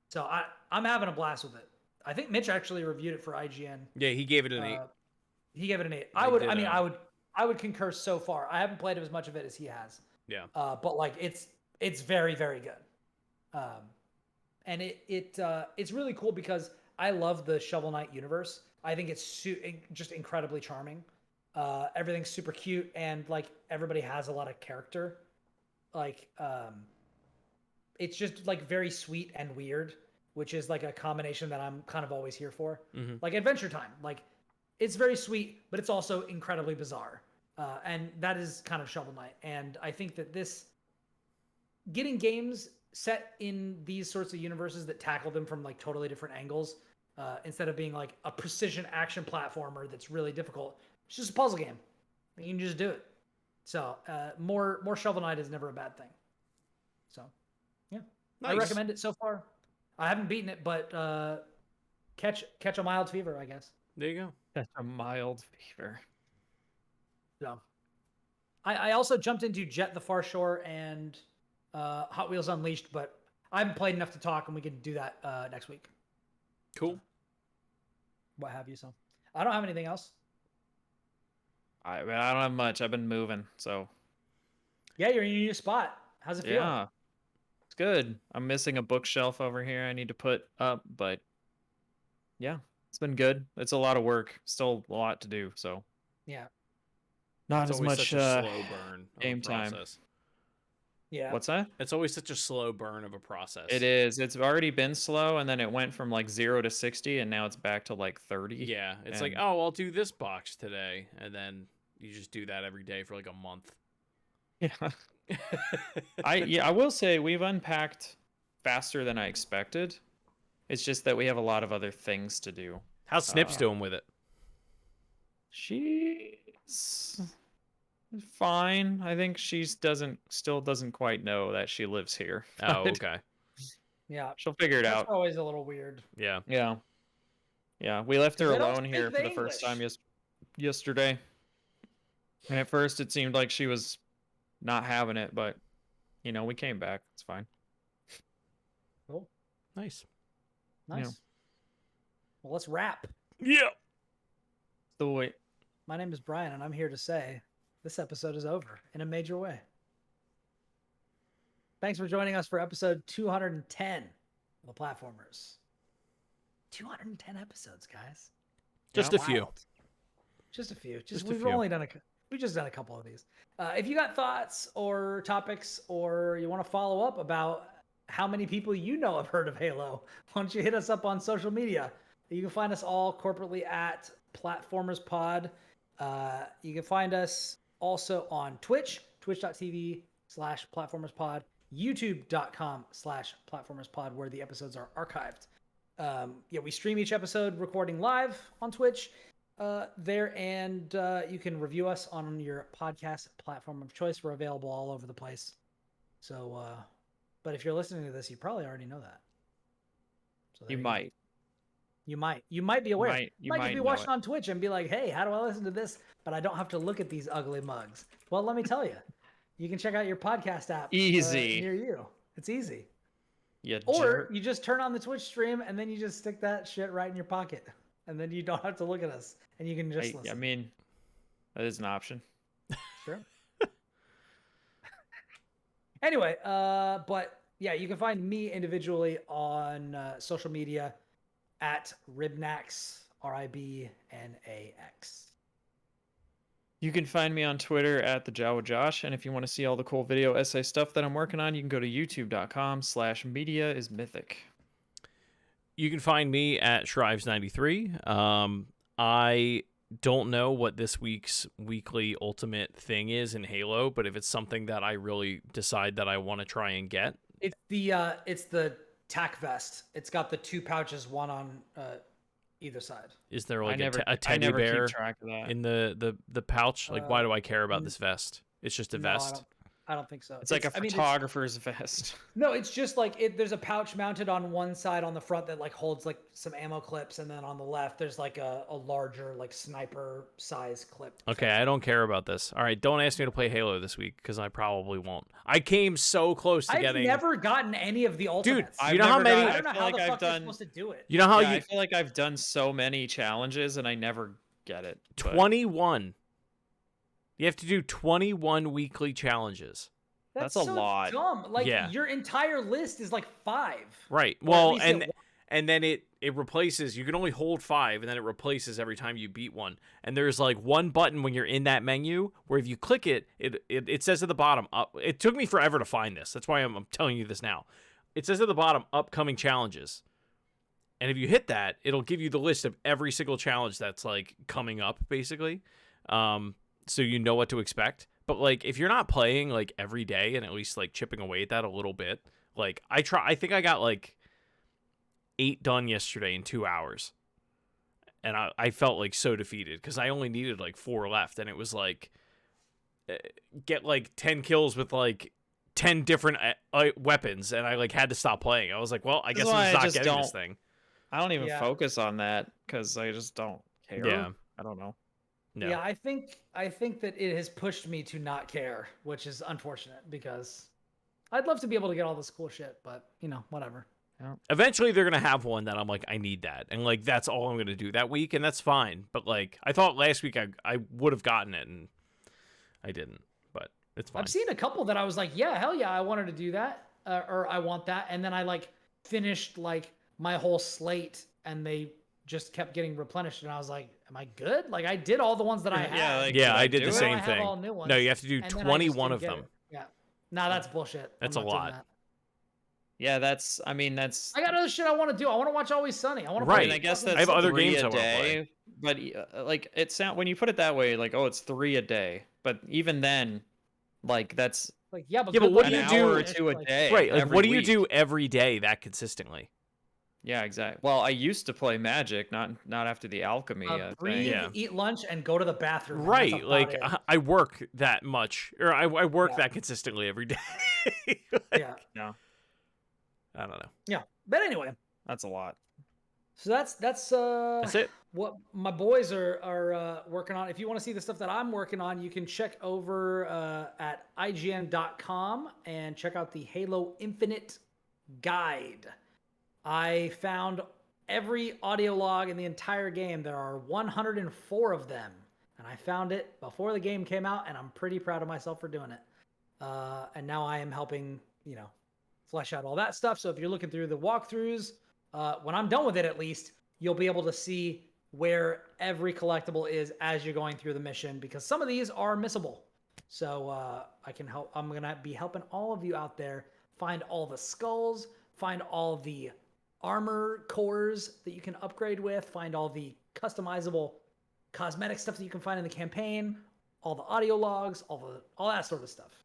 So I'm having a blast with it. I think Mitch actually reviewed it for IGN. Yeah, he gave it an 8. He gave it an 8. I would concur so far. I haven't played as much of it as he has. Yeah. But like it's very, very good. And it's really cool because I love the Shovel Knight universe. I think it's just incredibly charming. Everything's super cute, and like everybody has a lot of character. Like it's just like very sweet and weird, which is like a combination that I'm kind of always here for. Mm-hmm. Like Adventure Time, like it's very sweet, but it's also incredibly bizarre. And that is kind of Shovel Knight. And I think that getting games set in these sorts of universes that tackle them from like totally different angles, instead of being like a precision action platformer that's really difficult, it's just a puzzle game. You can just do it. So more Shovel Knight is never a bad thing. So yeah, nice. I recommend it so far. I haven't beaten it, but catch a mild fever, I guess. There you go. Catch a mild fever. So I also jumped into Jet the Far Shore and Hot Wheels Unleashed, but I haven't played enough to talk, and we can do that next week. Cool. So, what have you? So I don't have anything else. I don't have much. I've been moving, so. Yeah, you're in your new spot. How's it feel? Yeah, it's good. I'm missing a bookshelf over here I need to put up, but yeah, it's been good. It's a lot of work. Still a lot to do, so. Yeah. Not it's as much such a slow burn of game a time. process. Yeah. What's that? It's always such a slow burn of a process. It is. It's already been slow, and then it went from like 0 to 60, and now it's back to like 30. Yeah, it's like, oh, I'll do this box today, and then you just do that every day for like a month. Yeah. I will say we've unpacked faster than I expected. It's just that we have a lot of other things to do. How's Snips doing with it? She's fine. I think she still doesn't quite know that she lives here. Oh, okay. Yeah. She'll figure it That's out. always a little weird. Yeah. Yeah. Yeah. We left her They don't alone here speak for the first time English. yesterday. And at first it seemed like she was not having it, but you know, we came back. It's fine. Cool. Nice. Nice. Yeah. Well, let's wrap. Yeah. So wait. My name is Brian, and I'm here to say this episode is over in a major way. Thanks for joining us for episode 210 of the Platformers. 210 episodes, guys. Just a few. Wild. Just a few. Just a we've few. only done we've just done a couple of these. If you got thoughts or topics, or you want to follow up about how many people you know have heard of Halo, why don't you hit us up on social media? You can find us all corporately at Platformers Pod. You can find us also on Twitch, twitch.tv/platformerspod, youtube.com/platformerspod, where the episodes are archived. Yeah, we stream each episode recording live on Twitch there, and you can review us on your podcast platform of choice. We're available all over the place. So, but if you're listening to this, you probably already know that. So You might. You might be aware. You might might just be know watching it. on Twitch and be like, hey, how do I listen to this? But I don't have to look at these ugly mugs. Well, let me tell you, you can check out your podcast app Easy. near you. It's easy. Yeah. Or you just turn on the Twitch stream and then you just stick that shit right in your pocket. And then you don't have to look at us. And you can just listen. I mean, that is an option. Sure. Anyway, but yeah, you can find me individually on social media at Ribnax, RIBNAX. You can find me on Twitter at the Jawa Josh, and if you want to see all the cool video essay stuff that I'm working on, you can go to youtube.com/mediaismythic. You can find me at Shrives93. I don't know what this week's weekly ultimate thing is in Halo, but if it's something that I really decide that I want to try and get, It's the tack vest. It's got the two pouches, one on either side. Is there I like never, a I teddy never bear keep track of that. in the pouch? Like, why do I care about n- this vest? It's just a No, vest. I don't think so. It's like a I mean, photographer's vest. no, it's just like there's a pouch mounted on one side on the front that like holds like some ammo clips, and then on the left there's like a larger like sniper size clip. Okay, I don't care about this. All right, don't ask me to play Halo this week because I probably won't. I came so close to I've getting. never gotten any of the ultimates. you know how many? I don't know feel how like the I've fuck you're done- supposed to do it. You know how Yeah, you I feel like I've done so many challenges and I never get it. but- 21. You have to do 21 weekly challenges. That's a so lot. dumb. Like Yeah. your entire list is like 5. Right. Or at Well, least and then it replaces. You can only hold 5, and then it replaces every time you beat one. And there's like one button when you're in that menu where if you click it, it says at the bottom. It took me forever to find this. That's why I'm telling you this now. It says at the bottom, upcoming challenges. And if you hit that, it'll give you the list of every single challenge that's like coming up, basically. So you know what to expect. But like if you're not playing like every day and at least like chipping away at that a little bit, like I think I got like 8 done yesterday in 2 hours. And I felt like so defeated because I only needed like 4 left, and it was like get like 10 kills with like 10 different weapons, and I like had to stop playing. I was like, well, I guess I'm just not getting this thing. I don't even Yeah. focus on that because I just don't care. Yeah. I don't know. No. Yeah, I think that it has pushed me to not care, which is unfortunate because I'd love to be able to get all this cool shit, but you know, whatever. Eventually they're gonna have one that I'm like, I need that, and like that's all I'm gonna do that week, and that's fine. But like I thought last week I would have gotten it, and I didn't. But it's fine. I've seen a couple that I was like, yeah, hell yeah, I wanted to do that, or I want that, and then I like finished like my whole slate, and they just kept getting replenished, and I was like, am I good? Like I did all the ones that I had. Yeah, like, Yeah, did I did do the it? same I have thing. all new ones, No, you have to do and then I just 21 didn't of get them. it. Yeah. Nah, that's bullshit. That's I'm a not doing lot. that. Yeah, that's. I mean, that's. I got other shit I want to do. I want to watch Always Sunny. I want to Right. I mean, I guess that's I have other 3 games I a wanna play. day. But like it sound when you put it that way, like it's 3 a day. But even then, like that's like yeah, but what an do you hour do? or 2 a day. Right. Like every what do you week. do every day that consistently? Yeah, exactly. Well, I used to play Magic, not after the alchemy thing. breathe, Yeah. eat lunch, and go to the bathroom. and that's Right. about Like it. I work that much, or I work Yeah. that consistently every day. Yeah. No, I don't know. Yeah. But anyway, that's a lot. so that's That's it. what my boys are working on. If you want to see the stuff that I'm working on, you can check over at IGN.com and check out the Halo Infinite guide. I found every audio log in the entire game. There are 104 of them, and I found it before the game came out, and I'm pretty proud of myself for doing it. And now I am helping, flesh out all that stuff. So if you're looking through the walkthroughs, when I'm done with it, at least you'll be able to see where every collectible is as you're going through the mission, because some of these are missable. So I can help. I'm gonna be helping all of you out there find all the skulls, find all the armor cores that you can upgrade with, find all the customizable cosmetic stuff that you can find in the campaign, all the audio logs, all that sort of stuff.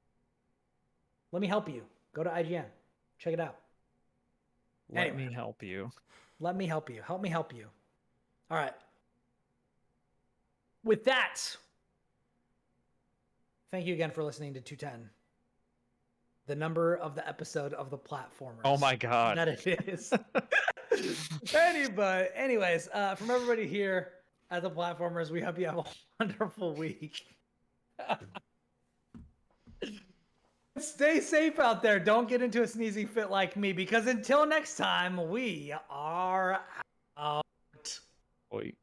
Let me help you. Go to IGN. Check it out. Let Anyway. me help you. Let me help you. Help me help you. All right. With that, thank you again for listening to 210. The number of the episode of the platformers. Oh my god. That it is. Anyways, from everybody here at the platformers, we hope you have a wonderful week. Stay safe out there. Don't get into a sneezing fit like me, because until next time, we are out. Wait.